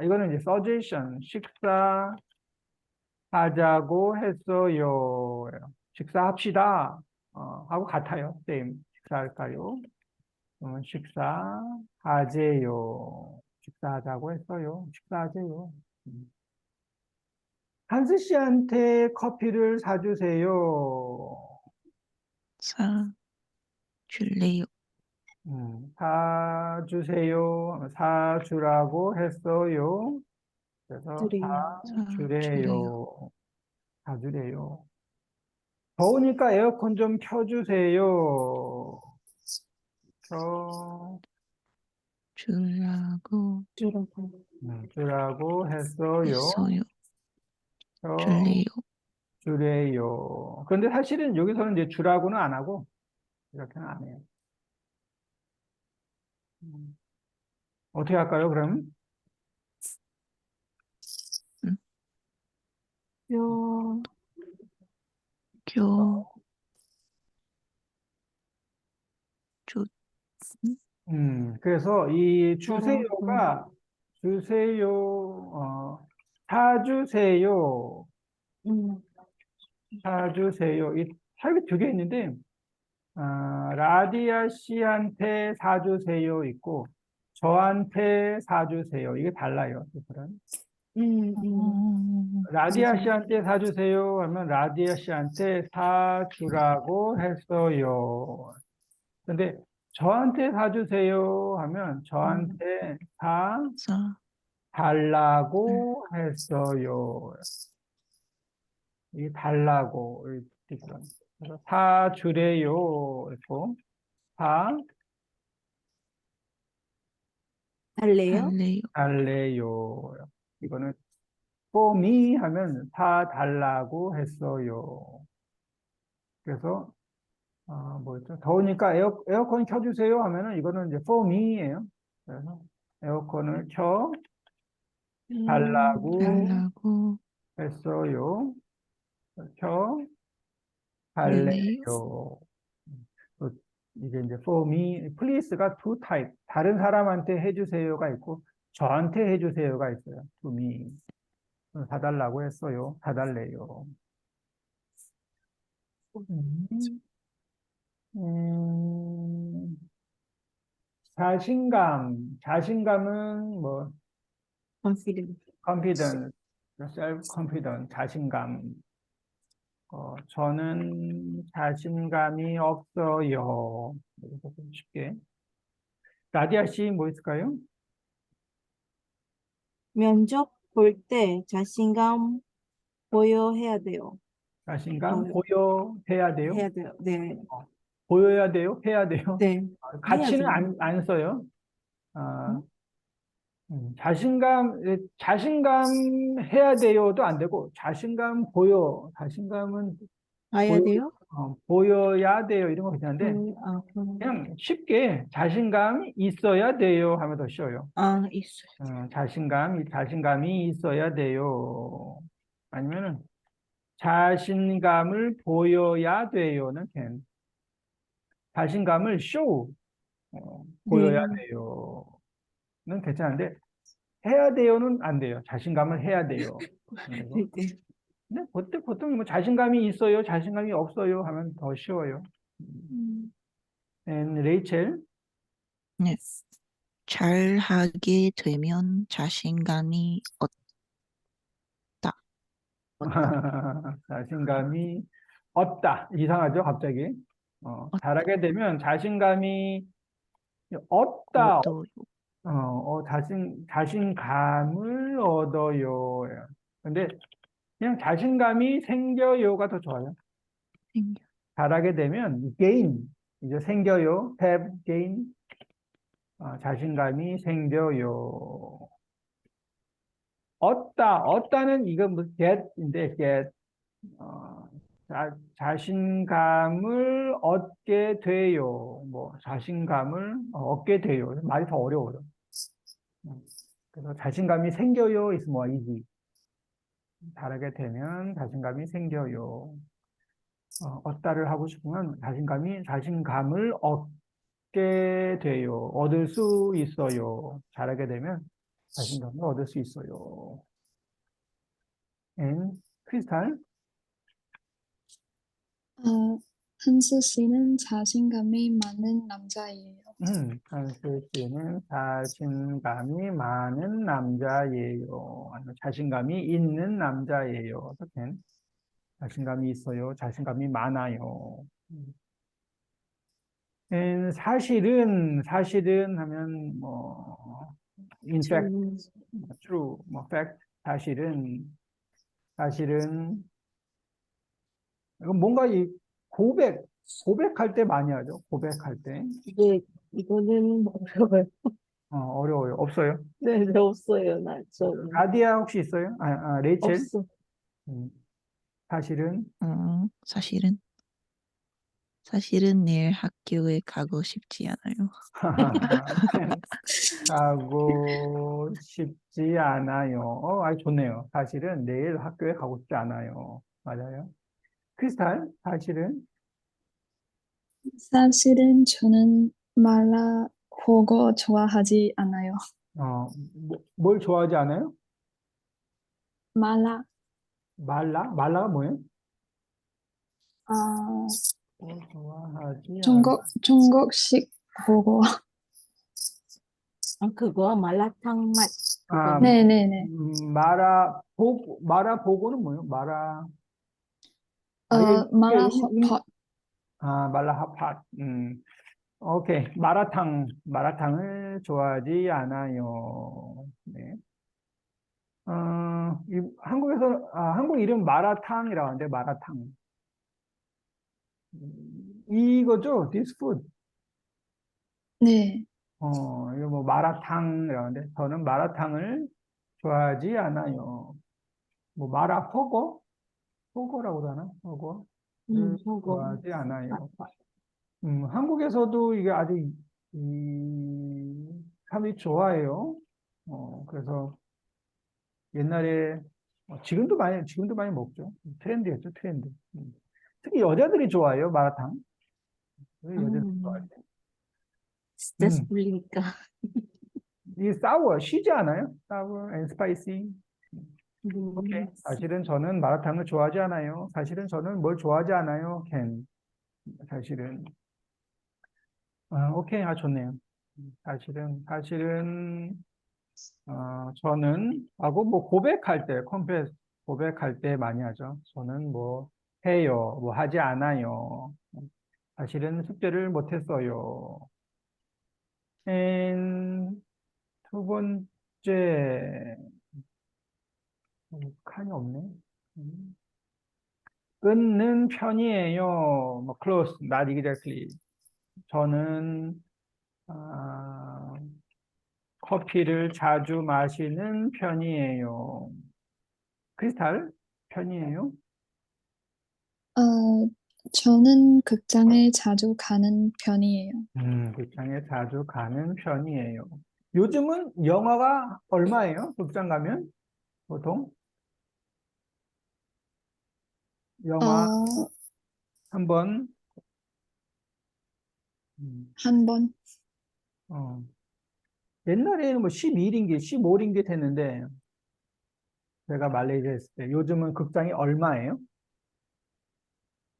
이거는 이제 suggestion, 식사하자고 했어요. 식사합시다. 하고 같아요. same. 식사할까요? 그러면 식사하재요. 식사하자고 했어요. 식사하재요. 한스 씨한테 커피를 사주세요. 줄래요. 사주세요. 사주라고 했어요. 그래서 드려요. 사주래요. 사주래요. 더우니까 에어컨 좀 켜주세요. 주라고 주라고 했어요. 했어요. 켜 줄래요. 주래요. 그런데 사실은 여기서는 이제 주라고는 안 하고 이렇게는 안 해요. 어떻게 할까요, 그럼? 요, 교 주 그래서 이 저라고. 주세요가 주세요, 사주세요, 음, 사주세요. 이 타입이 두 개 있는데, 라디아 씨한테 사주세요 있고, 저한테 사주세요. 이게 달라요. 그들은. 라디아 맞아요. 씨한테 사주세요 하면 라디아 씨한테 사주라고 했어요. 근데 저한테 사주세요 하면 저한테 사, 사달라고 했어요. 이게 달라고 있고요. 그래서 사주래요 있고 달래요? 달래요. 사달래요. 이거는 for me 하면 사달라고 했어요. 그래서 뭐였죠? 더우니까 에어컨 켜주세요 하면은 이거는 이제 for me예요. 그래서 에어컨을 켜 달라고 달라고 했어요. 켜 달래요. 달래요. 또 이게 이제 for me, please가 two type. 다른 사람한테 해주세요가 있고 저한테 해주세요가 있어요. to me. 사달라고 했어요. 사달래요. 음, 음, 자신감은 뭐 confident. confidence, self-confidence, 자신감. 저는 자신감이 없어요. 이렇게 좀 쉽게. 나디아 씨 뭐 있을까요? 면접 볼 때 자신감 보여해야 돼요. 자신감 어, 보여해야 돼요. 해야 돼요. 네, 보여야 돼요. 해야 돼요. 네, 해야 같이는 돼요. 안 써요. 아, 응? 자신감 해야 돼요도 안 되고 자신감 보여. 자신감은 봐야 보여, 돼요? 보여야 돼요. 이런 거 괜찮은데 그럼, 그냥 쉽게 자신감이 있어야 돼요 하면 더 쉬워요. 있어요. 자신감이 있어야 돼요. 아니면은 자신감을 보여야 돼요는 자신감을 보여야 네, 돼요는 괜찮은데 해야 돼요는 안 돼요. 자신감을 해야 돼요. 그리고 네, 네. 근데 보통 뭐 자신감이 있어요, 자신감이 없어요 하면 더 쉬워요. 음, 레이첼 네. 잘하게 되면 자신감이 얻다. 자신감이 없다. 이상하죠, 갑자기. 얻다. 잘하게 되면 자신감이 없다. 얻어요. 자신감을 얻어요. 근데 그냥 자신감이 생겨요가 더 좋아요. 생겨. 잘하게 되면 gain, 이제 생겨요. have, gain. 자신감이 생겨요. 얻다는 이건 뭐 get인데 get. 자신감을 얻게 돼요. 뭐 자신감을 얻게 돼요. 말이 더 어려워요. 그래서 자신감이 생겨요. is more easy. 잘하게 되면 자신감이 생겨요. 얻다를 하고 싶으면 자신감을 얻게 돼요. 얻을 수 있어요. 잘하게 되면 자신감을 얻을 수 있어요. 크리스탈, 한수 씨는 자신감이 많은 남자예요. 한수 씨는 자신감이 많은 남자예요. 아니면 자신감이 있는 남자예요. 어떻게? 자신감이 있어요. 자신감이 많아요. 사실은 하면 뭐 in fact, true, 뭐 fact, 사실은 이건 뭔가 이 고백할 때 많이 하죠. 고백할 때 이거는 어려워요. 어려워요. 없어요. 네, 네, 없어요. 나 좀. 라디아 혹시 있어요? 레이첼. 없어. 음, 사실은 사실은 내일 학교에 가고 싶지 않아요. 가고 싶지 않아요. 아주 좋네요. 사실은 내일 학교에 가고 싶지 않아요. 맞아요. 크리스탈, 사실은 저는 말라호거 좋아하지 않아요. 뭘 좋아하지 않아요? 말라. 말라가 뭐예요? 아, 뭘 좋아하지 중국식 보고. 그거 말라탕 맛 아, 그거는 네네네. 마라보고는 뭐예요? 이게 마라 헛pot. 말라핫팟. 오케이. 마라탕을 좋아하지 않아요. 네. 한국 이름 마라탕이라고 하는데, 마라탕. 이거죠? This food. 네. 이거 뭐 마라탕이라고 하는데, 저는 마라탕을 좋아하지 않아요. 뭐 허거라고도 하나? 허거를 그거 좋아하지 않아요. 한국에서도 이게 아주 사람들이 좋아해요. 그래서 옛날에 지금도 많이 먹죠. 트렌드였죠, 트렌드. 특히 여자들이 좋아해요, 마라탕. 왜 여자들이 좋아해요? 스트레스 풀리니까 이게 시지 않아요? sour and spicy. 오케이. 사실은 저는 마라탕을 좋아하지 않아요. 사실은 저는 뭘 좋아하지 않아요. 사실은. 오케이. 좋네요. 사실은, 하고 뭐 고백할 때 많이 하죠. 저는 뭐 해요. 뭐 하지 않아요. 사실은 숙제를 못했어요. 두 번째, 칸이 없네. 음. 끊는 편이에요. 뭐 close, not exactly. 저는 아, 커피를 자주 마시는 편이에요. 크리스탈 편이에요. 어, 저는 극장에 자주 가는 편이에요. 극장에 자주 가는 편이에요. 요즘은 영화가 얼마예요? 극장 가면 보통 영화 어, 한 번, 음, 한 번. 어, 옛날에는 뭐 12링깃, 15링깃 했는데 제가 말레이시아 했을 때 요즘은 극장이 얼마예요?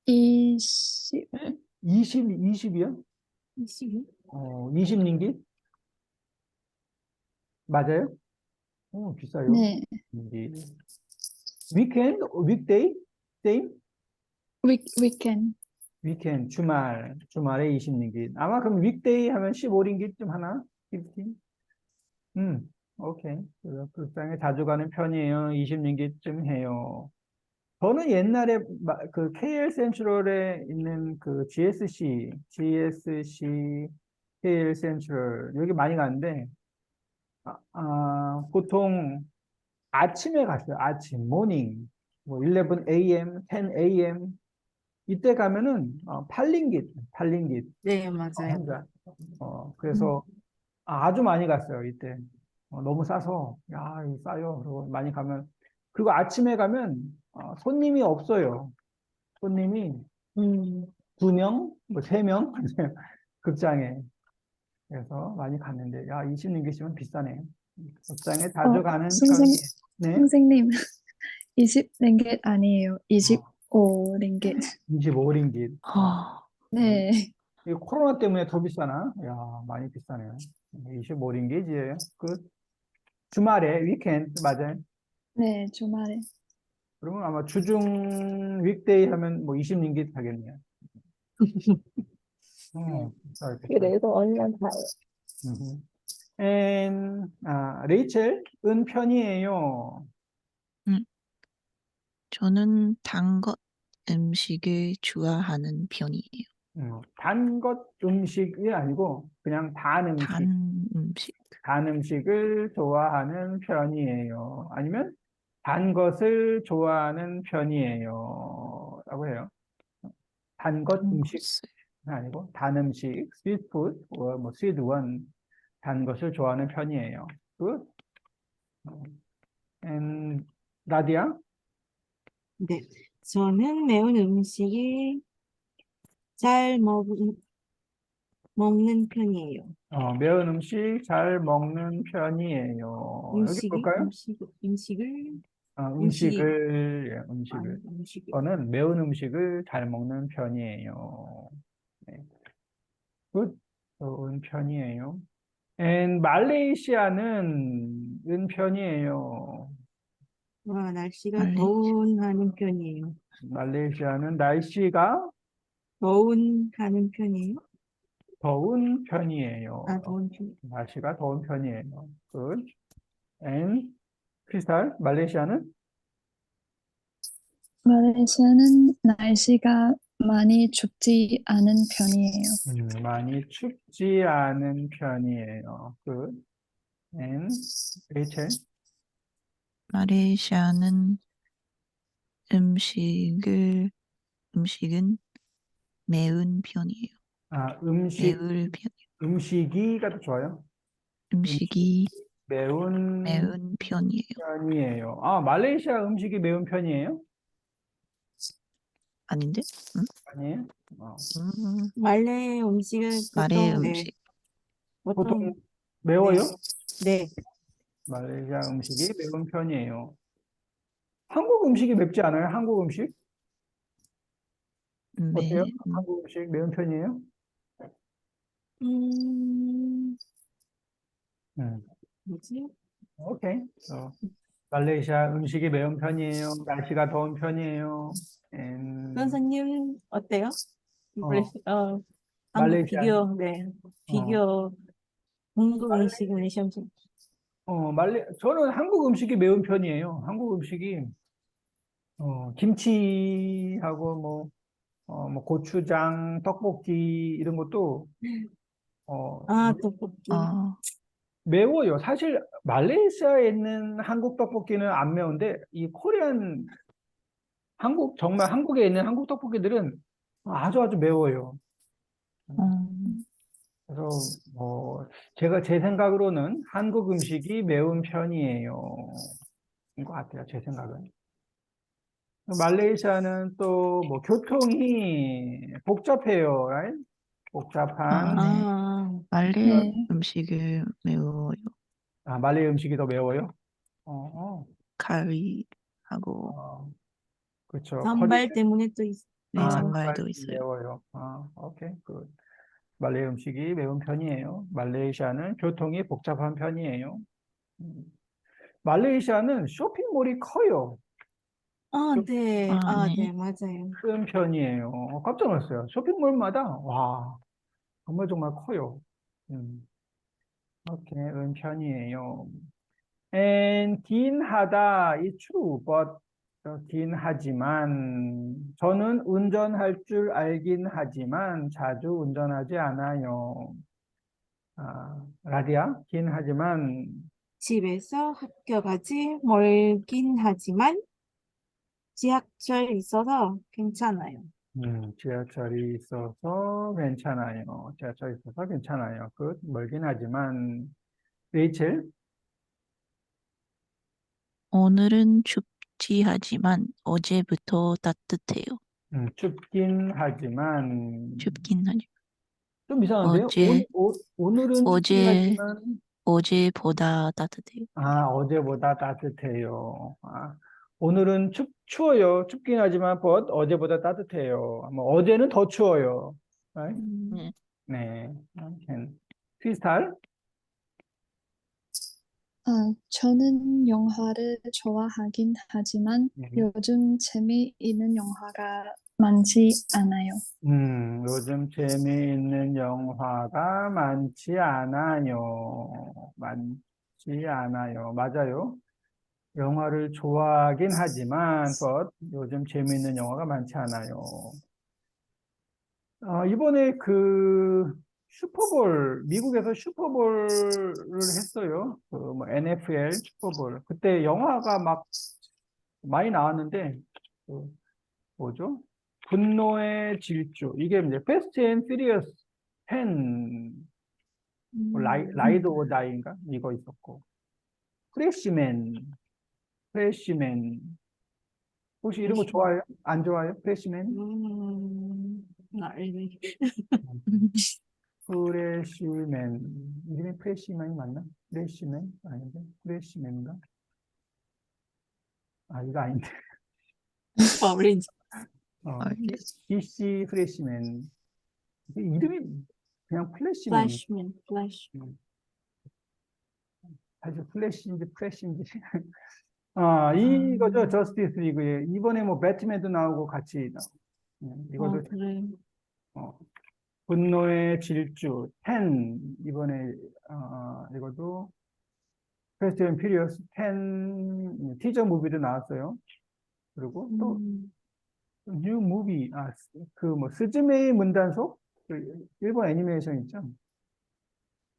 20, 20이요? 20링깃? 맞아요? 비싸요. 네. 위켄드? 윅데이? 세임? 위켄. 위켄드, 주말에 20링깃. 아마 그럼 윅데이 하면 15링깃 좀 하나? 15? 오케이. 그래서 극장에 자주 가는 편이에요. 20링깃쯤 해요. 저는 옛날에 그 KL 센트럴에 있는 그 GSC, KL 센트럴 여기 많이 갔는데 보통 아침에 갔어요. 모닝. 뭐 11 a.m., 10 a.m. 이때 가면은 8링깃 네 맞아요. 혼자. 그래서 아주 많이 갔어요, 이때. 너무 싸서, 야, 이거 싸요. 그리고 많이 가면, 그리고 아침에 가면, 손님이 없어요. 손님이 음, 2명, 뭐 3명, 극장에. 그래서 많이 갔는데, 야, 20링깃이면 비싸네. 극장에 자주 가는 편이에요. 네? 선생님, 20링깃 아니에요. 어, 25링깃. 25링깃. 네. 이 코로나 때문에 더 비싸나? 야, 많이 비싸네요. 25링깃이에요. 주말에, 위켄드, 맞아요. 네, 주말에. 그러면 아마 주중 윅데이 하면 뭐 20링깃 하겠네요. 비싸요, 비싸요. 그래서 얼른 가요. 음흠. 레이첼, 편이에요. 음, 저는 단 것 음식을 좋아하는 편이에요. 단 것 음식이 아니고 그냥 단 음식. 단 음식을 좋아하는 편이에요. 아니면 단 것을 좋아하는 편이에요. 라고 해요. 단 것 단 음식 것을. 아니고 단 음식, sweet food, 뭐 sweet one, 단 것을 좋아하는 편이에요. Good. And 라디아? 네, 저는 매운 음식이 잘 먹, 먹는 편이에요. 매운 음식 잘 먹는 편이에요. 여기 볼까요? 음식을, 음식을, 예, 아니, 음식을. 음식을. 저는 매운 음식을 잘 먹는 편이에요. 네. 굿. 좋은 편이에요. 말레이시아는 은 편이에요. 날씨가 말레이시아. 더운 하는 편이에요. 말레이시아는 날씨가 더운 하는 편이에요. 더운 편이에요. 더운 편. 날씨가 더운 편이에요. 굿. 크리스탈, 말레이시아는 말레이시아는 날씨가 많이 춥지 않은 편이에요. 많이 춥지 않은 편이에요. 굿. 레이첼, 말레이시아는 음식은 매운 편이에요. 매울 편. 음식이가 더 좋아요. 음식 음식이 매운 매운 편이에요. 편이에요. 말레이시아 음식이 매운 편이에요? 아닌데? 응? 아니에요? 말레 음식은 말의 보통, 음식. 보통 매워요? 네. 말레이시아 음식이 매운 편이에요. 한국 음식이 맵지 않아요? 한국 음식? 어때요? 한국 음식 매운 편이에요? 음, 음, 뭐지? 오케이. 말레이시아 음식이 매운 편이에요. 날씨가 더운 편이에요. 선생님, 어때요? 어, 한국 말레이시아, 비교, 네. 어, 비교, 한국 음식, 말레이시아 음식. 저는 한국 음식이 매운 편이에요. 한국 음식이, 김치하고 뭐 고추장, 떡볶이 이런 것도, 어, 떡볶이. 매워요. 사실 말레이시아에 있는 한국 떡볶이는 안 매운데, 이 코리안, 정말 한국에 있는 한국 떡볶이들은 아주 아주 매워요. 그래서 제 생각으로는 한국 음식이 매운 편이에요. 인 것 같아요. 제 생각은. 말레이시아는 또 뭐 교통이 복잡해요. right? 복잡한 네. 말레이 네, 음식을 매워요. 말레이 음식이 더 매워요. 카리하고 어, 그렇죠. 산발 때문에 또 네, 매워. 산발도 스파이시 있어요. 매워요. 오케이. 말레이 음식이 매운 편이에요. 말레이시아는 교통이 복잡한 편이에요. 음. 말레이시아는 쇼핑몰이 커요. 네. 네. 네, 맞아요. 큰 편이에요. 깜짝 놀랐어요. 쇼핑몰마다, 와, 정말 정말 커요. 음, 오케이, 은 편이에요. 긴 하다, is true, but, 긴 하지만, 저는 운전할 줄 알긴 하지만, 자주 운전하지 않아요. 라디아, 긴 하지만, 집에서 학교까지 멀긴 하지만 지하철 있어서 괜찮아요. 지하철이 있어서 괜찮아요. 지하철이 있어서 괜찮아요. 멀긴 하지만, 레이첼, 오늘은 춥지 하지만 어제부터 따뜻해요. 춥긴 하지만, 춥긴 하죠. 좀 이상한데요? 어제 오늘은 춥긴 어제 하지만, 어제보다 따뜻해요. 어제보다 따뜻해요. 오늘은 추워요. 춥긴 하지만, 어제보다 따뜻해요. 어제는 더 추워요. Right? 음, 네. 네. 크리스탈? 저는 영화를 좋아하긴 하지만 네. 요즘 재미있는 영화가 많지 않아요. 요즘 재미있는 영화가 많지 않아요. 많지 않아요. 맞아요. 영화를 좋아하긴 하지만, 요즘 재미있는 영화가 많지 않아요. 이번에 미국에서 슈퍼볼을 했어요. NFL 슈퍼볼. 그때 영화가 막 많이 나왔는데, 그 뭐죠? 분노의 질주. 이게 이제 패스트 앤 피리어스 10, 라이드 오어 다이인가? 이거 있었고. 프레시맨, 프레시맨. 혹시 이런 거 좋아해요? 안 좋아해요? 프레시맨? 알네. 프레시맨. 이름이 프레시맨이 맞나? 프레시맨? 아닌데? 프레시맨인가? 아, 이거 아닌데. orange. 어, 알겠어. DC 프레시맨. 이름이 그냥 플래시맨. Flashman. 사실 플래시인지 프레시인지. 아, 이거죠. 저스티스 리그에. 이번에 뭐 배트맨도 나오고 같이 이것도 그래. 분노의 질주, 10. 이번에 이것도 패스트 앤 퓨리어스 10 티저 무비도 나왔어요. 그리고 또 뉴 무비, 그 뭐 스즈메의 문단속, 그 일본 애니메이션 있죠.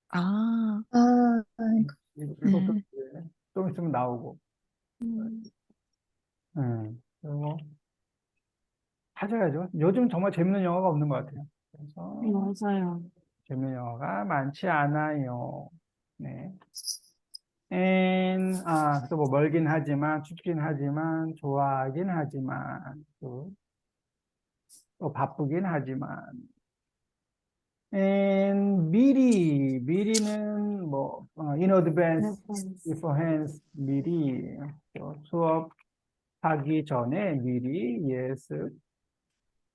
아, 아, 이것도 네. 좀 있으면 나오고. 그리고 찾아야죠. 요즘 정말 재밌는 영화가 없는 것 같아요. 그래서 맞아요. 재밌는 영화가 많지 않아요. 네. 또 뭐 멀긴 하지만, 춥긴 하지만, 좋아하긴 하지만, 또 바쁘긴 하지만. 미리는 뭐, in advance, beforehand, 미리, 또 수업하기 전에 미리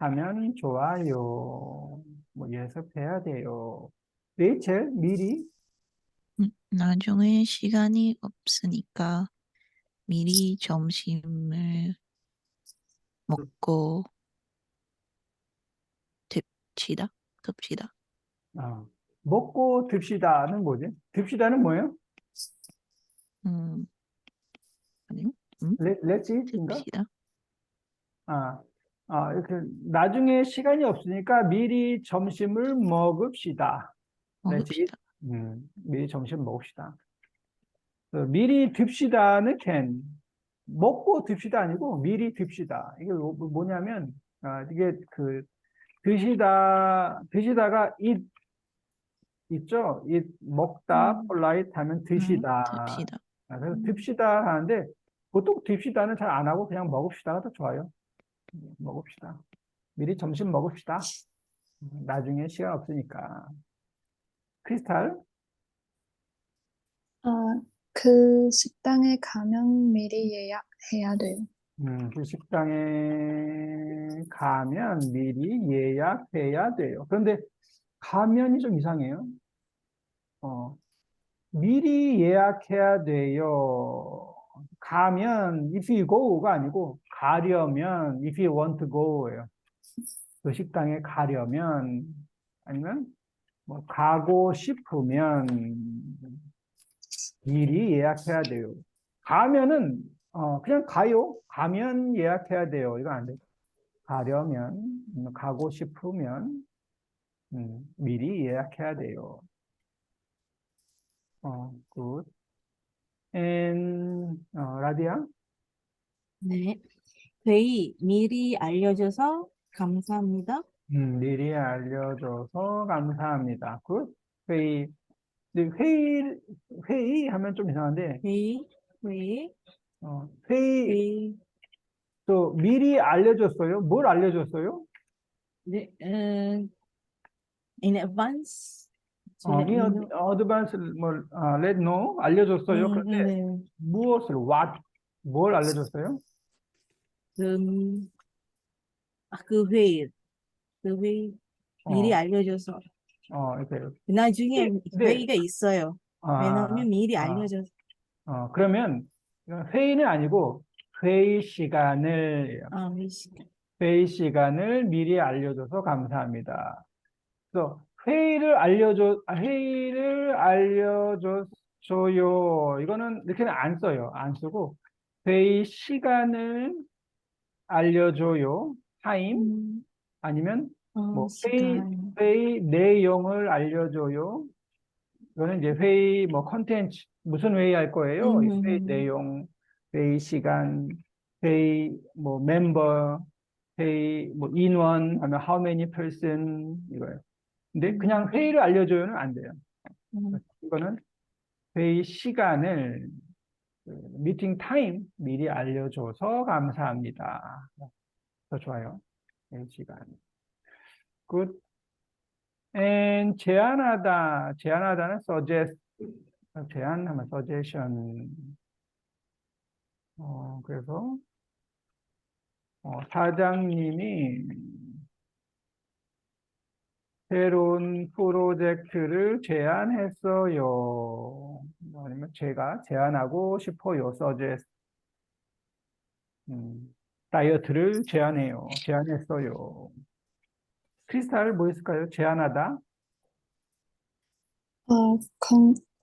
예습하면 좋아요. 뭐 예습해야 돼요. 레이첼, 미리, 나중에 시간이 없으니까 미리 점심을 먹고 듭시다. 듭시다. 먹고 듭시다는 뭐지? 듭시다는 뭐예요? 음, 아니요? Let's eat인가? 듭시다. 이렇게 나중에 시간이 없으니까 미리 점심을 먹읍시다. Let's eat. 먹읍시다. 미리 점심 먹읍시다. 미리 듭시다는 can. 먹고 듭시다 아니고 미리 듭시다. 이게 뭐냐면, 이게 드시다가 eat 있죠? eat, 먹다, polite 하면 드시다. 듭시다. 그래서 듭시다 하는데, 보통 듭시다는 잘 안 하고 그냥 먹읍시다가 더 좋아요. 먹읍시다. 미리 점심 먹읍시다. 나중에 시간 없으니까. 크리스탈? 그 식당에 가면 미리 예약해야 돼요. 그 식당에 가면 미리 예약해야 돼요. 그런데 가면이 좀 이상해요. 미리 예약해야 돼요. 가면 if you go가 아니고 가려면 if you want to go예요. 그 식당에 가려면 아니면 뭐 가고 싶으면 미리 예약해야 돼요. 가면은 그냥 가요. 가면 예약해야 돼요. 이거 안 돼요. 가려면 가고 싶으면 미리 예약해야 돼요. 굿. 라디아? 네. 회의 미리 알려줘서 감사합니다. 미리 알려줘서 감사합니다. 굿. 회의. 근데 회의 하면 좀 이상한데, 회의, 회의, 회의. 또 미리 알려줬어요? 뭘 알려줬어요? 네, in advance. To let me know. 어드밴스, let know, 알려줬어요. 그런데 네. 무엇을, 뭘 알려줬어요? 그 회의, 미리 어, 알려줘서. 이렇게. 나중에 근데, 회의가 있어요. 왜냐면 미리 알려줘서. 그러면 회의는 아니고 회의 시간을, 회의 시간. 회의 시간을 미리 알려줘서 감사합니다. 그래서 회의를 알려줬어요. 이거는 이렇게는 안 써요. 안 쓰고 회의 시간을 알려줘요. 타임 아니면 뭐 시간. 회의 내용을 알려줘요. 이거는 이제 회의 뭐 컨텐츠 무슨 회의 할 거예요? 회의 내용, 회의 시간, 회의 뭐 멤버, 회의 뭐 인원 하면 how many person 이거예요. 근데 그냥 회의를 알려줘요는 안 돼요. 이거는 회의 시간을 미팅 타임 미리 알려줘서 감사합니다. 더 좋아요. 회의 시간. 굿. And 제안하다. 제안하다는 suggest. 제안하면 suggestion. 그래서 사장님이 새로운 프로젝트를 제안했어요. 아니면 제가 제안하고 싶어요. suggest. 다이어트를 제안했어요. 크리스탈 뭐 있을까요? 제안하다.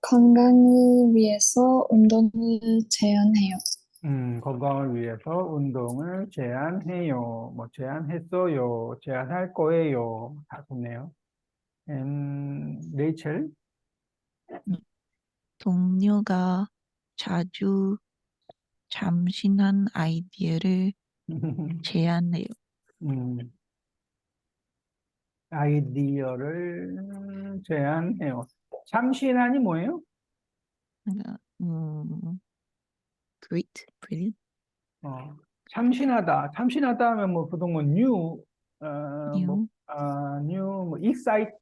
건강을 위해서 운동을 제안해요. 건강을 위해서 운동을 제안해요. 뭐 제안했어요. 제안할 거예요. 다 좋네요. 레이첼. 동료가 자주 참신한 아이디어를 제안해요. 아이디어를 제안해요. 참신하니 뭐예요? 그러니까, great, brilliant, 참신하다. 참신하다 하면 뭐 보통 뭐 new, new, new, 뭐 excite,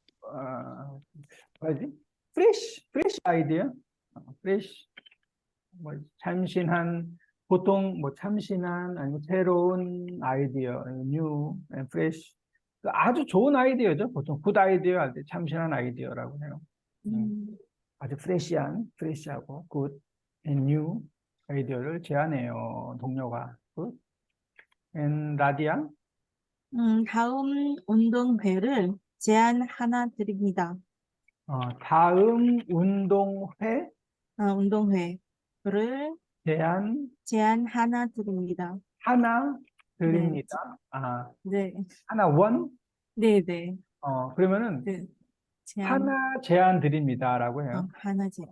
뭐지? fresh 아이디어, fresh, 뭐 참신한, 보통 뭐 참신한 아니면 새로운 아이디어, new, and fresh. 아주 좋은 아이디어죠. 보통 good 아이디어 할 때 참신한 아이디어라고 해요. 아주 프레시하고 good and new 아이디어를 제안해요. 동료가. good. and 라디아. 다음 운동회를 제안 하나 드립니다. 다음 운동회 운동회를 제안 제안 하나 드립니다. 하나 네, 드립니다. 네, 하나 원? 네, 네, 그러면은 네. 제안, 하나 제안 드립니다라고 해요. 하나 제안.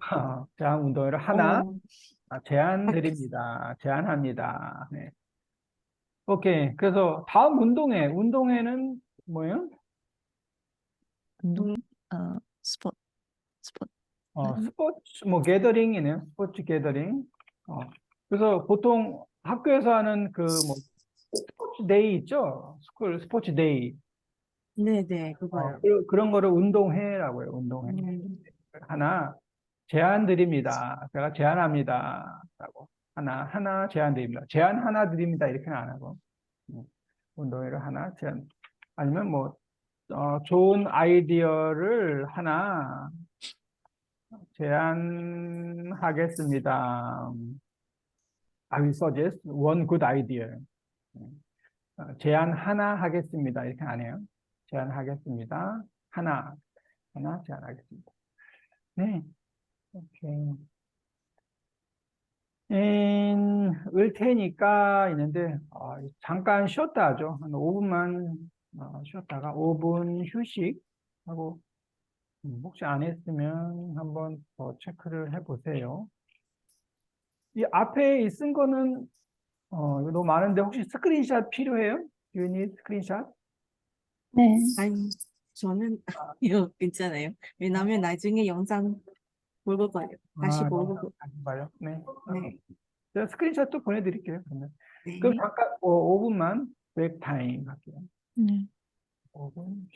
제안 운동회를 하나 어, 제안 드립니다. 제안합니다. 네. 오케이. 그래서 다음 운동회는 뭐예요? 운동, 스포츠, 아니요? 스포츠, 뭐, 게더링이네요. 스포츠 게더링. 그래서 보통 학교에서 하는 뭐, 스포츠 데이 있죠? 스포츠 데이. 네, 네, 그거요. 그런 거를 운동회라고 해요, 운동회. 하나, 제안 드립니다. 제가 제안합니다. 라고. 하나 제안 드립니다. 제안 하나 드립니다. 이렇게는 안 하고. 운동회를 하나 제안. 아니면 뭐, 좋은 아이디어를 하나 제안하겠습니다. I will suggest one good idea. 제안 하나 하겠습니다. 이렇게 안 해요. 제안하겠습니다. 하나 제안하겠습니다. 네. 오케이. 을 테니까 있는데, 잠깐 쉬었다 하죠. 한 5분만 쉬었다가 5분 휴식하고, 혹시 안 했으면 한번 더 체크를 해보세요. 이 앞에 쓴 거는 이거 너무 많은데 혹시 스크린샷 필요해요? Do you need 스크린샷? 네. 아니, 저는 이거 괜찮아요. 왜냐면 나중에 영상 볼 거예요. 다시 보고, 다시 봐요. 네. 네, 제가 스크린샷도 보내드릴게요. 그러면. 네. 그럼 잠깐 5분만 웹 타임 할게요. 네. 5분.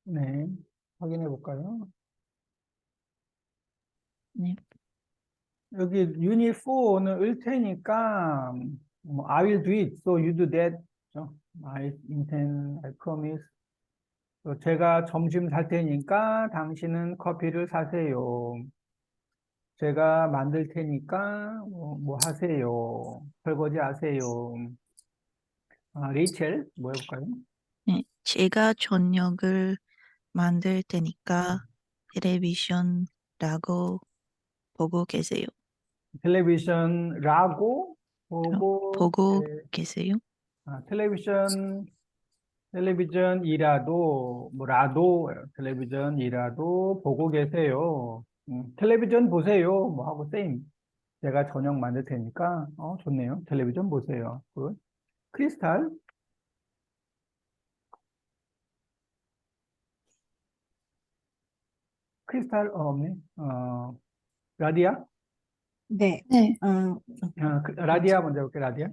네, 확인해 볼까요? 네. 여기 유닛 4는 을 테니까 뭐, I will do it, so you do that. 그죠? I intend, I promise. 또 제가 점심 살 테니까 당신은 커피를 사세요. 제가 만들 테니까 뭐 하세요. 설거지 하세요. 레이첼, 뭐 해볼까요? 네. 제가 저녁을 만들 테니까 텔레비전라고 보고 계세요. 텔레비전라고 보고, 보고 계세요? 텔레비전이라도, 텔레비전이라도 보고 계세요. 텔레비전 보세요. 뭐 하고, same. 제가 저녁 만들 테니까, 좋네요. 텔레비전 보세요. 굿. 크리스탈, 크리스탈, 없네. 라디아? 네. 네, 라디아 먼저 볼게요, 라디아.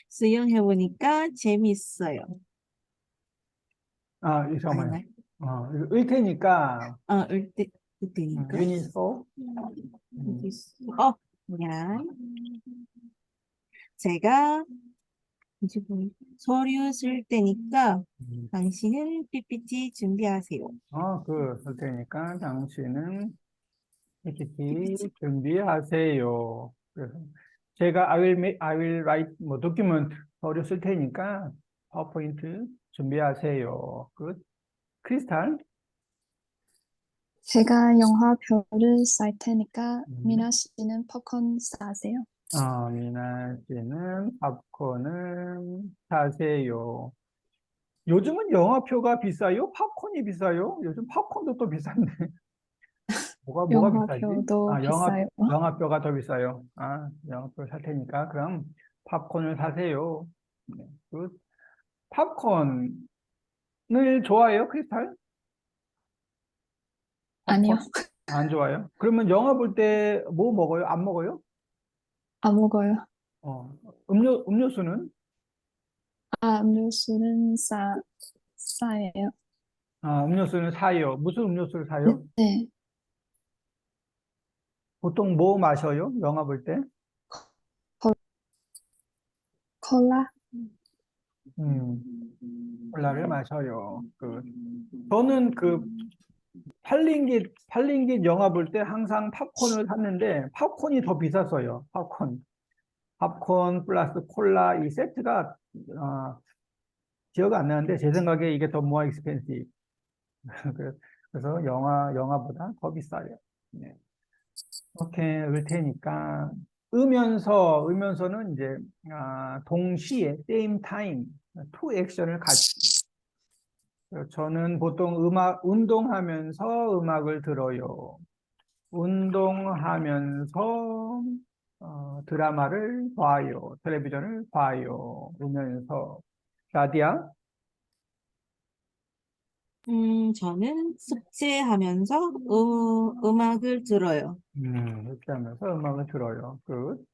수영해보니까 재밌어요. 잠깐만요. 아닌가요? 을 테니까, 그때니까. 유닛 4. 뭐야. 제가 이제 서류 쓸 때니까 당신은 PPT 준비하세요. 쓸 테니까 당신은 PPT 준비하세요. 그래서 제가 I will write document 서류 쓸 테니까 파워포인트 준비하세요. 끝. 크리스탈. 제가 영화표를 쌀 테니까 음. 미나 씨는 팝콘 사세요. 미나 씨는 팝콘을 사세요. 요즘은 영화표가 비싸요? 팝콘이 비싸요? 요즘 팝콘도 또 비싼데. 뭐가 비싸지? 영화표도 비싸요. 영화표가 더 비싸요. 영화표 살 테니까 그럼 팝콘을 사세요. 네, 굿. 팝콘을 좋아해요, 크리스탈? 아니요, 팝콘? 안 좋아요? 그러면 영화 볼 때 뭐 먹어요? 안 먹어요? 안 먹어요. 어, 음료수는? 음료수는 싸예요. 음료수는 사요. 무슨 음료수를 사요? 네, 보통 뭐 마셔요? 영화 볼 때? 콜라? 음, 콜라를 마셔요. 저는 팔링깃 영화 볼 때 항상 팝콘을 샀는데 팝콘이 더 비쌌어요. 팝콘 플러스 콜라 이 세트가 기억 안 나는데 제 생각에 이게 더 more expensive. 그래서 영화보다 더 비싸요. 네. 이렇게 을 테니까 음연서는 이제 동시에 same time to action을 같이. 저는 보통 운동하면서 음악을 들어요. 운동하면서 드라마를 봐요. 텔레비전을 봐요. 보면서 라디아 저는 숙제하면서 음악을 들어요. 이렇게 하면서 음악을 들어요. 굿.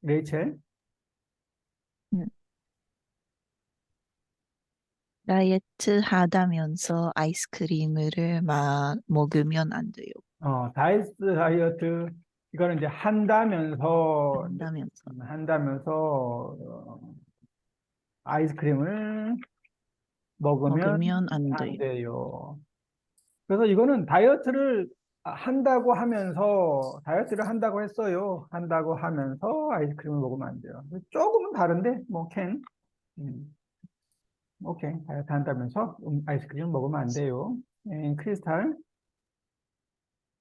레이첼 음. 다이어트 하다면서 아이스크림을 막 먹으면 안 돼요. 다이어트 이거는 이제 한다면서. 한다면서 아이스크림을 먹으면 먹으면 안 안 돼요. 돼요. 그래서 이거는 다이어트를 한다고 했어요. 한다고 하면서 아이스크림을 먹으면 안 돼요. 조금은 다른데, 음, 오케이. 다이어트 한다면서 아이스크림 먹으면 안 돼요. 크리스탈,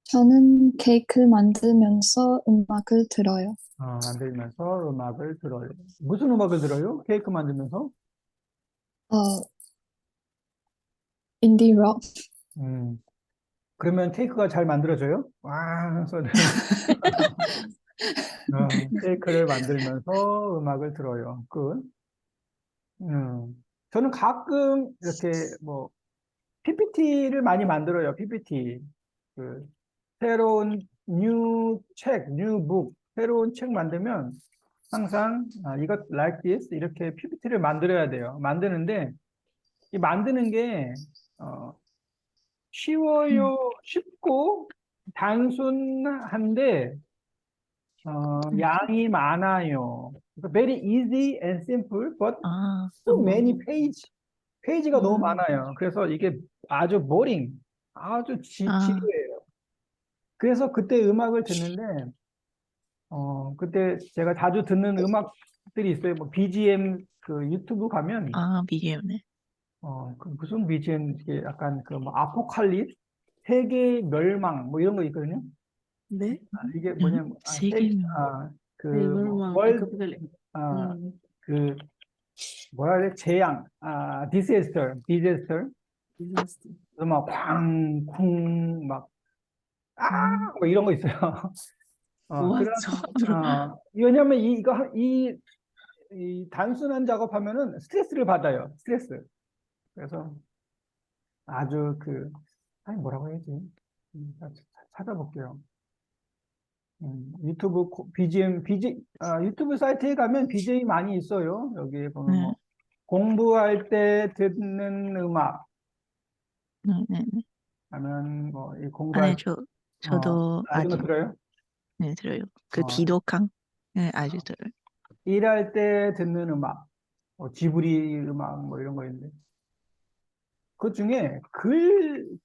저는 케이크 만들면서 음악을 들어요. 만들면서 음악을 들어요. 무슨 음악을 들어요? 케이크 만들면서? 어, 인디 록. 음, 그러면 케이크가 잘 만들어져요? 와, 소리. 케이크를 만들면서 음악을 들어요. 끝. 저는 가끔 이렇게 PPT를 많이 만들어요. PPT. 새로운 새로운 책 만들면 항상 이것 like this 이렇게 PPT를 만들어야 돼요. 만드는데 이 만드는 게 쉬워요, 쉽고 단순한데 양이 많아요. 그러니까 very easy and simple, but 아, so many page. 페이지가 너무 많아요. 그래서 이게 아주 boring, 아주 아, 지루해요. 그래서 그때 음악을 듣는데, 그때 제가 자주 듣는 음악들이 있어요. 뭐 BGM 그 유튜브 가면, BGM네. 그 무슨 BGM, 이게 약간 그 뭐 아포칼립, 세계 멸망, 뭐 이런 거 있거든요. 네? 이게 뭐냐면, 세계명. 그, 네, 뭐 멸망. 월, 그거를. 아, 그, 뭐라 그래? 재앙, disaster. 디자스터. 그래서 막 쾅, 막, 음, 뭐 이런 거 있어요. 와, 그런, 처음으로. 왜냐면 이 단순한 작업하면은 스트레스를 받아요. 스트레스. 그래서 아주 아니, 뭐라고 해야지? 찾아볼게요. 유튜브 유튜브 사이트에 가면 BJ 많이 있어요. 여기 보면 네, 뭐, 공부할 때 듣는 음악, 네, 네. 네. 하면 뭐, 이 네, 공부할, 저도 이런 거 아주, 들어요? 네, 들어요. 그 어, 디도캉? 네, 아주 들어요. 일할 때 듣는 음악, 지브리 음악 뭐 이런 거 있는데 그 중에 글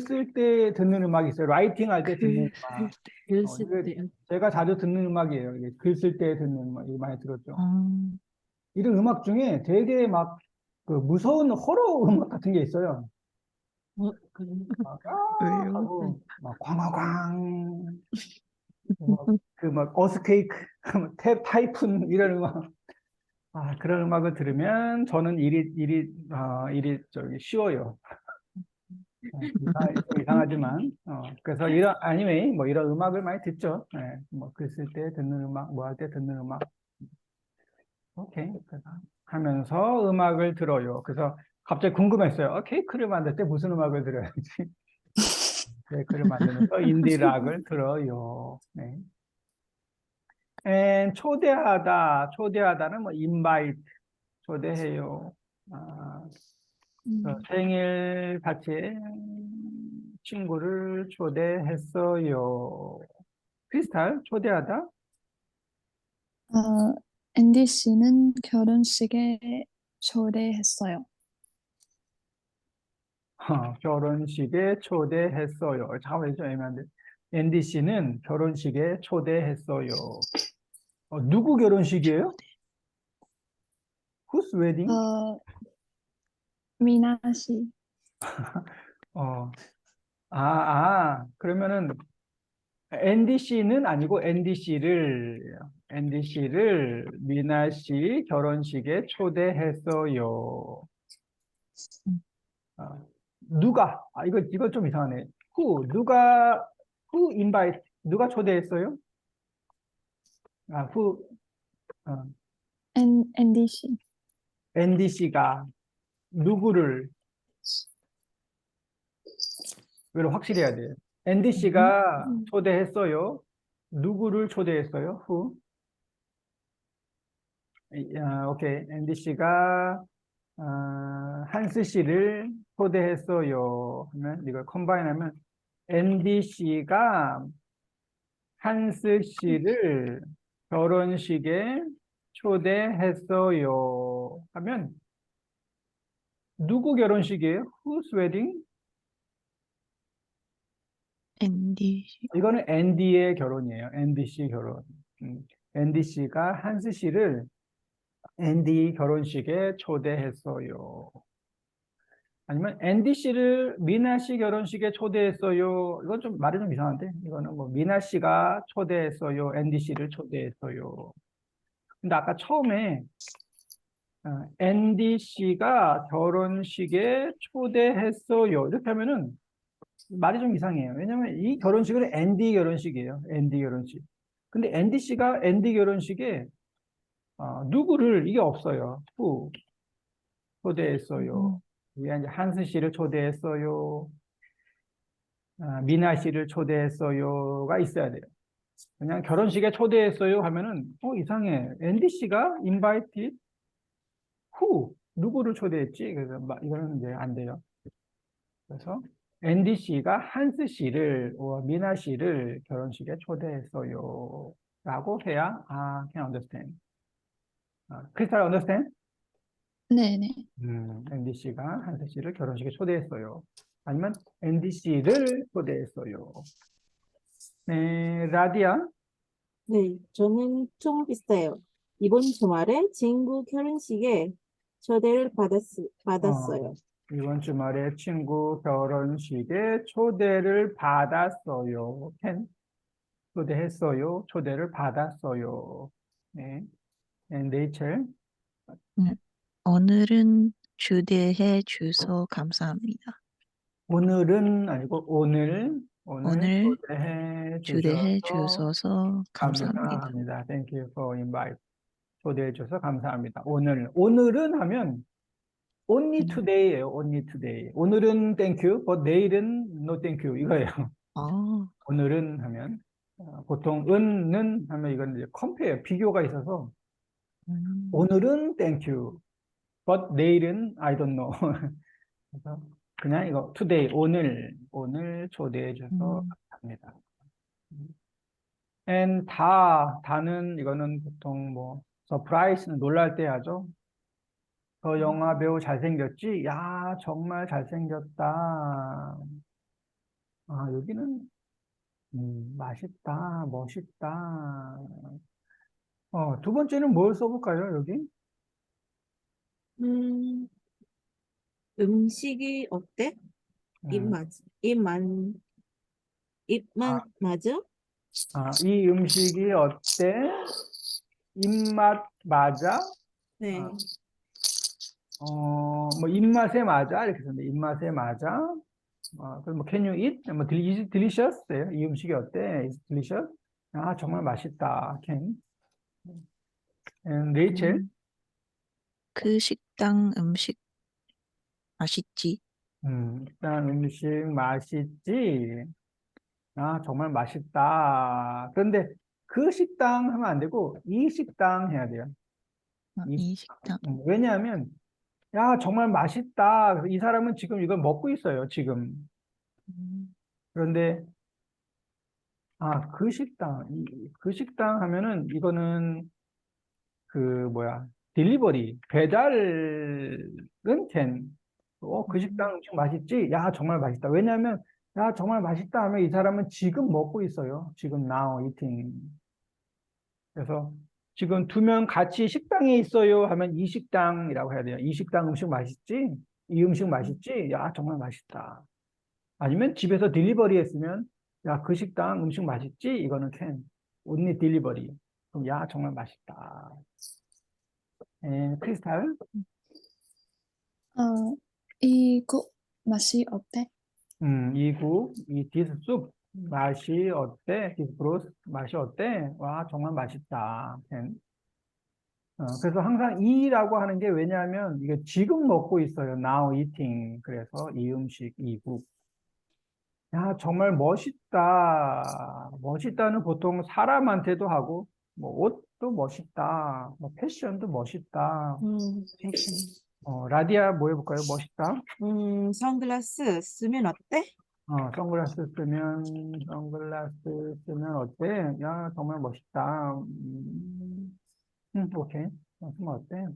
쓸 때 듣는 음악이 있어요. 라이팅 할 때 듣는 음악. 글 이게 쓸 때. 제가 자주 듣는 음악이에요. 이게 글 쓸 때 듣는 음악, 이거 많이 들었죠. 음, 이런 음악 중에 되게 막 그 무서운 호러 음악 같은 게 있어요. 그래. 막, 왜요? 하고 막 광광광 막 어스케이크, 타이푼 이런 음악. 그런 음악을 들으면 저는 일이 쉬워요. 좀 이상하지만, 그래서 anyway, 뭐 이런 음악을 많이 듣죠. 네, 뭐글 쓸 때 듣는 음악, 뭐 할 때 듣는 음악. 오케이. 그래서 하면서 음악을 들어요. 그래서 갑자기 궁금했어요. 케이크를 만들 때 무슨 음악을 들어야지? 케이크를 만들면서 인디락을 들어요. 네. 초대하다는 뭐 invite, 초대해요. 아, 생일 파티에 친구를 초대했어요. 크리스탈, 초대하다? 앤디 씨는 결혼식에 초대했어요. 결혼식에 초대했어요. 잠깐만요, 좀 애매한데. 앤디 씨는 결혼식에 초대했어요. 누구 결혼식이에요? Whose wedding? 어, 미나 씨. 어, 그러면은 앤디 씨는 아니고 앤디 씨를 미나 씨 결혼식에 초대했어요. 음, 누가? 이거 좀 이상하네. who invite? 누가 초대했어요? who, 어, 앤디 씨. 앤디 씨가 누구를, 이걸 확실히 해야 돼요. 앤디 씨가 초대했어요. 누구를 초대했어요? who? 오케이. 앤디 씨가 한스 씨를 초대했어요. 하면 이걸 컴바인하면 앤디 씨가 한스 씨를 결혼식에 초대했어요. 하면 누구 결혼식이에요? Whose wedding? 앤디, 이거는 앤디의 결혼이에요. 앤디 씨 결혼. 앤디 씨가 한스 씨를 앤디 결혼식에 초대했어요. 아니면 앤디 씨를 미나 씨 결혼식에 초대했어요. 이건 좀 말이 좀 이상한데? 이거는 뭐 미나 씨가 초대했어요. 앤디 씨를 초대했어요. 근데 아까 처음에 앤디 씨가 결혼식에 초대했어요. 이렇게 하면은 말이 좀 이상해요. 왜냐면 이 결혼식은 앤디 결혼식이에요. 앤디 결혼식. 근데 앤디 씨가 앤디 결혼식에 누구를 이게 없어요. 후 초대했어요. 음, 이게 이제 한스 씨를 초대했어요. 미나 씨를 초대했어요가 있어야 돼요. 그냥 결혼식에 초대했어요 하면은 이상해. 앤디 씨가 invited who? 누구를 초대했지? 그래서 이거는 이제 안 돼요. 그래서 앤디 씨가 한스 씨를, 미나 씨를 결혼식에 초대했어요. 라고 해야, can understand. 크리스탈 understand? 네네. 앤디 씨가 한스 씨를 결혼식에 초대했어요. 아니면 앤디 씨를 초대했어요. 네, 라디아. 네, 저는 좀 비슷해요. 이번 주말에 친구 결혼식에 초대를 어, 받았어요. 이번 주말에 친구 결혼식에 초대를 받았어요. 초대했어요. 초대를 받았어요. 네. 레이첼. 네. 오늘은 초대해 주셔서 감사합니다. 오늘은 아니고 오늘 오늘 초대해 초대해 주셔서 주셔서 감사합니다. 감사합니다. Thank you for invite. 초대해 주셔서 감사합니다. 오늘은 하면 only today예요. only today. 오늘은 thank you, but 내일은 no thank you 이거예요. 어, 오늘은 하면 보통 은는 하면 이건 이제 컴페어 비교가 있어서 오늘은 thank you, but 내일은 I don't know. 그래서 그냥 이거 today 오늘 초대해 주셔서 음, 감사합니다. and 다는 이거는 보통 뭐 surprise는 놀랄 때 하죠. 저 영화 배우 잘생겼지? 야, 정말 잘생겼다. 여기는 맛있다, 멋있다. 두 번째는 뭘 써볼까요, 여기? 음, 음식이 어때? 음, 입맛 아, 맞아? 이 음식이 어때? 입맛 맞아? 네. 뭐 입맛에 맞아? 이렇게 썼는데 입맛에 맞아? 그럼 뭐 can you eat? 뭐 is it delicious? 예요. 이 음식이 어때? Is it delicious? 정말 맛있다. Can. 레이첼. 음, 그 식당 음식 맛있지? 일단 음식 맛있지? 정말 맛있다. 그런데 그 식당 하면 안 되고 이 식당 해야 돼요. 이 식당. 왜냐하면 야, 정말 맛있다. 그래서 이 사람은 지금 이걸 먹고 있어요, 지금. 음, 그런데 그 식당 하면은 이거는 그 뭐야? 딜리버리, 배달은 된. 그 식당 음식 맛있지? 야, 정말 맛있다. 왜냐하면 야, 정말 맛있다 하면 이 사람은 지금 먹고 있어요. 지금 now eating. 그래서 지금 두 명 같이 식당에 있어요 하면 이 식당이라고 해야 돼요. 이 식당 음식 맛있지? 이 음식 맛있지? 야, 정말 맛있다. 아니면 집에서 딜리버리 했으면 야, 그 식당 음식 맛있지? 이거는 can. only delivery. 그럼 야, 정말 맛있다. 크리스탈. 이국 맛이 어때? 이 디스 숲 맛이 어때? 디스 브로스 맛이 어때? 와, 정말 맛있다. can. 그래서 항상 이라고 하는 게 왜냐하면 이게 지금 먹고 있어요. now eating. 그래서 이 음식, 이국. 야, 정말 멋있다. 멋있다는 보통 사람한테도 하고, 뭐 옷도 멋있다. 뭐 패션도 멋있다. 패션. 라디아 뭐 해볼까요? 멋있다. 선글라스 쓰면 어때? 선글라스 쓰면 어때? 야, 정말 멋있다. 오케이. 쓰면 어때?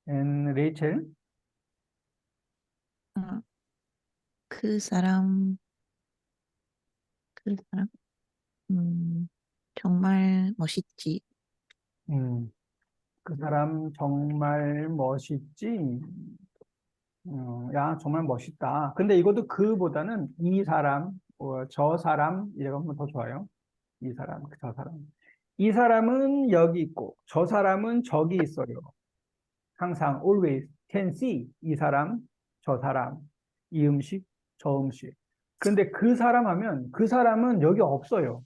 레이첼. 어, 그 사람, 그 사람, 음, 정말 멋있지? 그 사람 정말 멋있지? 야, 정말 멋있다. 근데 이것도 그보다는 이 사람, 저 사람, 이라고 하면 더 좋아요. 이 사람, 저 사람. 이 사람은 여기 있고, 저 사람은 저기 있어요. 항상 always can see 이 사람, 저 사람, 이 음식, 저 음식. 그런데 그 사람 하면 그 사람은 여기 없어요.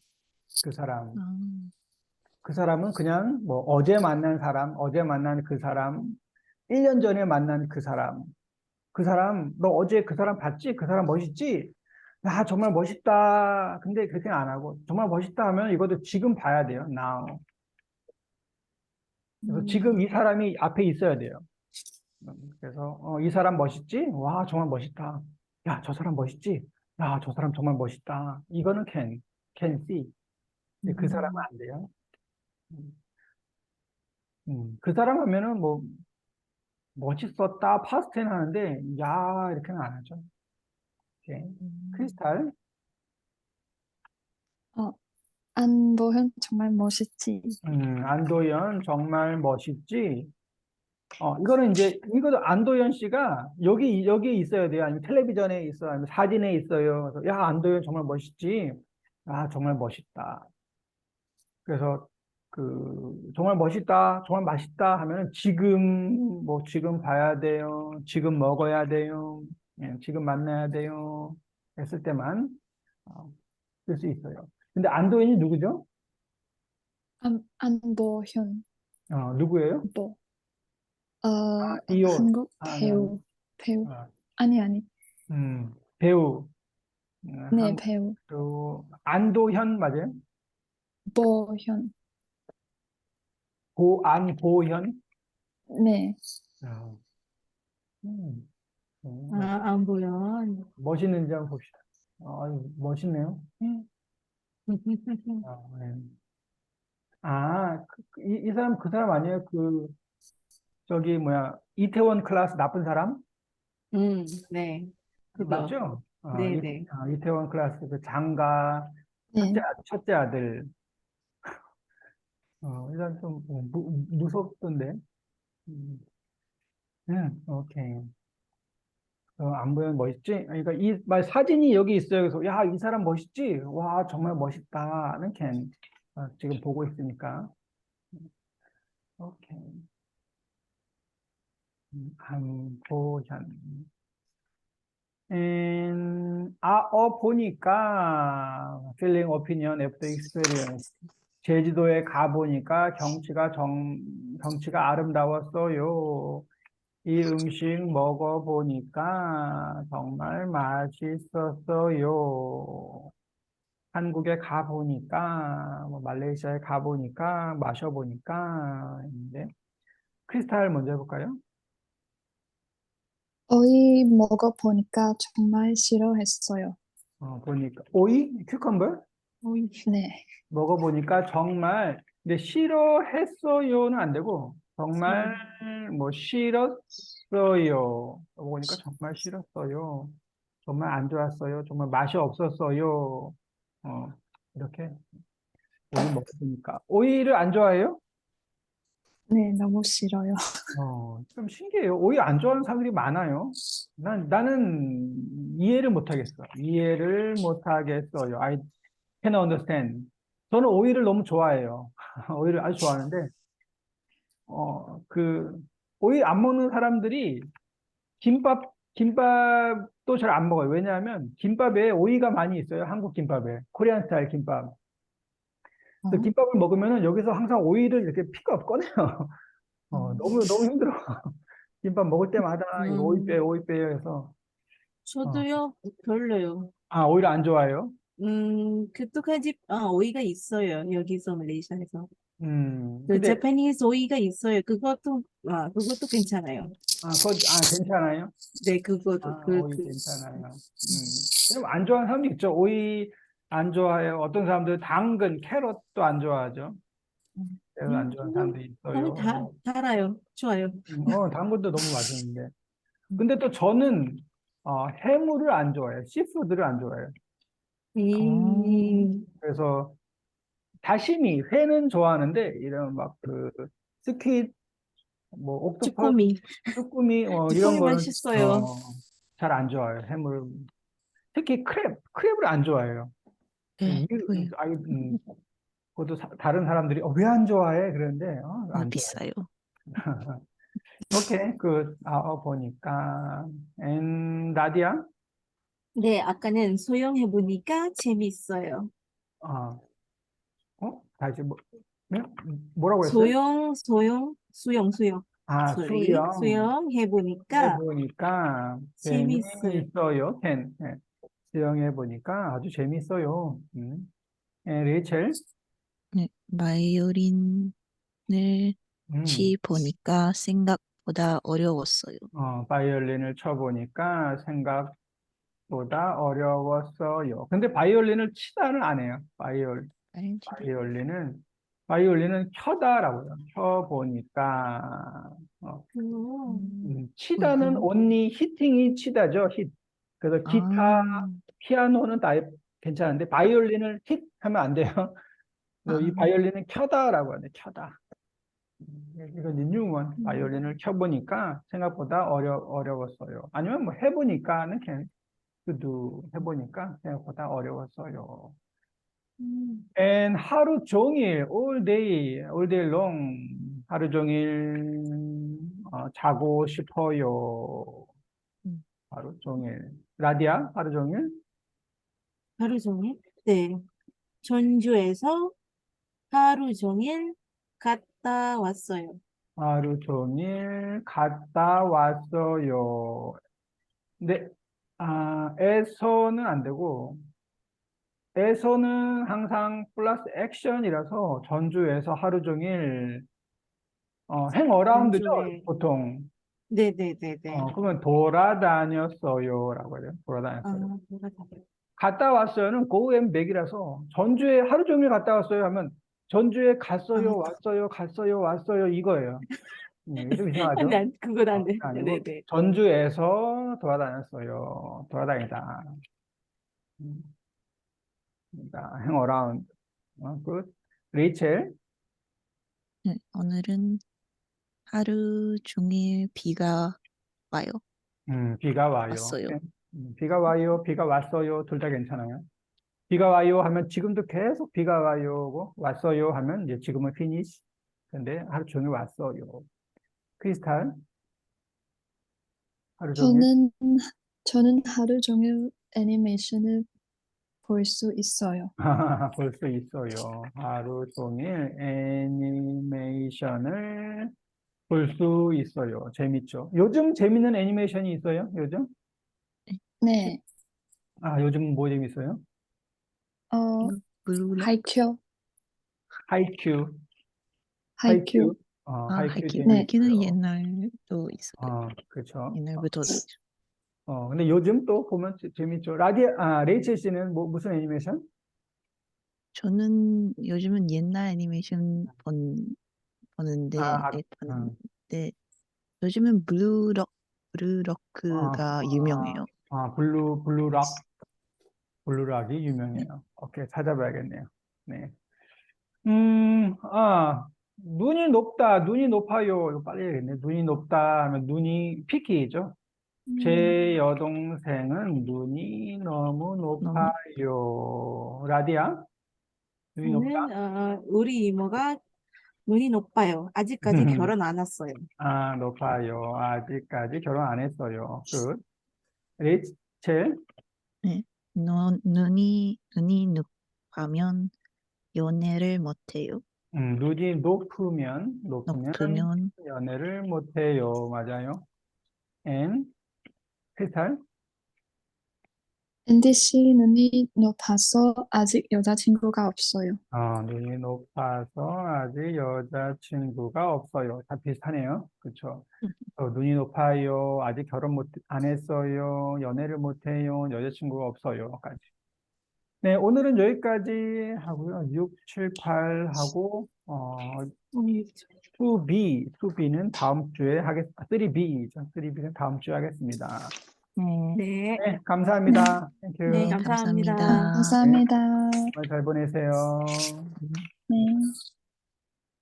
그 사람. 아, 그 사람은 그냥 뭐 어제 만난 사람, 어제 만난 그 사람, 1년 전에 만난 그 사람. 그 사람, 너 어제 그 사람 봤지? 그 사람 멋있지? 야, 정말 멋있다. 근데 그렇게 안 하고, 정말 멋있다 하면 이것도 지금 봐야 돼요. now. 그래서 지금 이 사람이 앞에 있어야 돼요. 그래서 이 사람 멋있지? 와, 정말 멋있다. 야, 저 사람 멋있지? 야, 저 사람 정말 멋있다. 이거는 can see. 근데 그 사람은 안 돼요. 음, 그 사람 하면은 뭐 멋있었다, 파스트는 하는데 야 이렇게는 안 하죠. 오케이. 크리스탈. 어, 안보현 정말 멋있지. 안도현 정말 멋있지. 이거는 이제 이것도 안도현 씨가 여기 있어야 돼요. 아니면 텔레비전에 있어, 아니면 사진에 있어요. 그래서 야 안도현 정말 멋있지. 아 정말 멋있다. 그래서 정말 멋있다, 정말 맛있다 하면은 지금 봐야 돼요, 지금 먹어야 돼요, 지금 만나야 돼요 했을 때만 쓸 수 있어요. 근데 안도현이 누구죠? 안보현, 누구예요? 뭐, 디오. 한국 배우. 어, 아니, 배우. 네, 한국 배우. 배우 안도현 맞아요? 보현, 안보현. 네. 어, 음, 안 보여. 멋있는지 한번 봅시다. 멋있네요. 네. 이 사람 그 사람 아니에요? 저기 뭐야 이태원 클래스 나쁜 사람 네. 그거. 맞죠? 네네. 이태원 클래스 그 장가 네. 첫째 아들. 이 사람 좀 무섭던데. 음, 오케이. 안 보면 멋있지? 그러니까 이 말 사진이 여기 있어요. 그래서 야, 이 사람 멋있지? 와, 정말 멋있다는 지금 보고 있으니까. 오케이. 안보현. 보니까 feeling opinion after experience. 제주도에 가보니까 경치가 아름다웠어요. 이 음식 먹어보니까 정말 맛있었어요. 한국에 가보니까, 뭐 말레이시아에 가보니까, 마셔보니까, 인데 크리스탈 먼저 해볼까요? 오이 먹어보니까 정말 싫어했어요. 보니까, 오이? 큐컴버? 네. 먹어보니까 정말, 근데 싫어했어요는 안 되고, 정말 뭐 싫었어요. 먹어보니까 정말 싫었어요. 정말 안 좋았어요. 정말 맛이 없었어요. 이렇게 오이 먹으니까. 오이를 안 좋아해요? 네, 너무 싫어요. 좀 신기해요. 오이 안 좋아하는 사람들이 많아요. 나는 이해를 못 하겠어. 이해를 못 하겠어요. I can understand. 저는 오이를 너무 좋아해요. 오이를 아주 좋아하는데, 오이 안 먹는 사람들이 김밥도 잘 안 먹어요. 왜냐하면 김밥에 오이가 많이 있어요. 한국 김밥에. 코리안 스타일 김밥. 그래서 김밥을 먹으면은 여기서 항상 오이를 이렇게 픽업 꺼내요. 너무 힘들어. 김밥 먹을 때마다 이거 오이 빼요 해서. 어. 저도요, 별로요. 오이를 안 좋아해요? 그 두 가지, 오이가 있어요. 여기서 말레이시아에서. 그 근데, 재패니스 오이가 있어요. 그것도 괜찮아요. 괜찮아요? 네, 그것도, 오이 괜찮아요. 왜냐면 안 좋아하는 사람도 있죠. 오이 안 좋아해요. 어떤 사람들은 당근, 캐럿도 안 좋아하죠. 그래서 안 좋아하는 사람도 너무 있어요. 달아요. 좋아요. 당근도 너무 맛있는데. 근데 또 저는, 해물을 안 좋아해요. 씨푸드를 안 좋아해요. 음, 그래서 다시미, 회는 좋아하는데, 이런 스퀴드, 뭐, 옥토퍼스, 쭈꾸미. 쭈꾸미, 이런 쭈꾸미 거는, 맛있어요. 잘 안 좋아해요. 특히 크랩을 안 좋아해요. 네, 이유, 그거예요. 그것도 다른 사람들이, 왜 안 좋아해? 그러는데, 안 좋아해요. 비싸요. 오케이, 보니까. 나디아? 네, 아까는 소영해보니까 재밌어요. 어, 다시, 네? 뭐라고 했어요? 수영. 소리. 수영. 수영해보니까 해보니까 재밌어요. 재미있어요. 네. 수영해보니까 아주 재밌어요. 레이첼? 네, 바이올린을 음, 치 보니까 생각보다 생각보다 어려웠어요. 바이올린을 쳐보니까 생각보다 어려웠어요. 근데 바이올린을 치다는 안 해요. 다른 바이올린은 켜다라고요. 켜보니까, 치다는 음. only 히팅이 치다죠. 힛. 그래서 기타, 아, 피아노는 다 괜찮은데 바이올린을 힛 하면 안 돼요. 그래서 이 아, 바이올린은 켜다라고 하네. 켜다. 이건 이제 뉴먼 음. 바이올린을 켜보니까 생각보다 어려웠어요. 아니면 뭐 해보니까는 그냥 to 해보니까 생각보다 어려웠어요. And 하루 종일 all day long 하루 종일 자고 싶어요. 음. 하루 종일 라디아 하루 종일 하루 종일? 네. 전주에서 하루 종일 갔다 왔어요. 하루 종일 갔다 왔어요. 근데 에서는 안 되고 에서는 항상 플러스 액션이라서 전주에서 하루 종일 행어라운드죠 전주에. 보통. 네네네네. 그러면 돌아다녔어요라고 해요. 돌아다녔어요. 뭐가 다르요? 갔다 왔어요는 go and back이라서 전주에 하루 종일 갔다 왔어요 하면 전주에 갔어요, 갔어요, 왔어요 이거예요. 좀 이상하죠? 그건 안 돼. 아니고 네네. 전주에서 돌아다녔어요. 돌아다니다. 그러니까 hang around. 굿. 레이첼. 네, 오늘은 하루 종일 비가 와요. 비가 와요. 왔어요. 비가 와요, 비가 왔어요. 둘 다 괜찮아요. 비가 와요 하면 지금도 계속 비가 와요. 왔어요 하면 이제 지금은 finish. 근데 하루 종일 왔어요. 크리스탈. 하루 종일. 저는 하루 종일 애니메이션을 볼 수 있어요. 볼 수 있어요. 하루 종일 애니메이션을 볼 수 있어요. 재밌죠? 요즘 재밌는 애니메이션이 있어요? 요즘? 네, 요즘 뭐 재밌어요? 블루 하이큐, 하이큐. 하이큐. 하이큐 하이큐. 네. 하이큐는 재밌어요. 옛날도 있어요. 그렇죠. 옛날부터 있죠. 근데 요즘 또 보면 재밌죠. 레이첼 씨는 무슨 애니메이션? 저는 요즘은 옛날 애니메이션 보는데 요즘은 블루로크가 유명해요. 블루락이 유명해요. 오케이, 찾아봐야겠네요. 네. 눈이 높다, 눈이 높아요. 이거 빨리 해야겠네. 눈이 높다 하면 눈이 피키죠. 제 여동생은 눈이 너무 높아요. 라디아? 눈이 높다? 저는 우리 이모가 눈이 높아요. 아직까지 결혼 안 했어요. 높아요. 아직까지 결혼 안 했어요. 굿. 레이첼? 네. 눈이 높으면 연애를 못해요. 눈이 높으면 높으면 연애를 못해요. 맞아요. And 크리스탈? 앤디 씨 눈이 높아서 아직 여자친구가 없어요. 눈이 높아서 아직 여자친구가 없어요. 다 비슷하네요. 그렇죠. 눈이 높아요. 아직 결혼 안 했어요. 연애를 못해요. 여자친구가 없어요.까지. 네, 오늘은 여기까지 하고요. 6, 7, 8 하고 to be는 다음 주에 3B죠. 3B는 다음 주에 하겠습니다. 네. 네. 네, 감사합니다. Thank you. 네, 네, 감사합니다. 감사합니다. 감사합니다. 잘 보내세요. 네.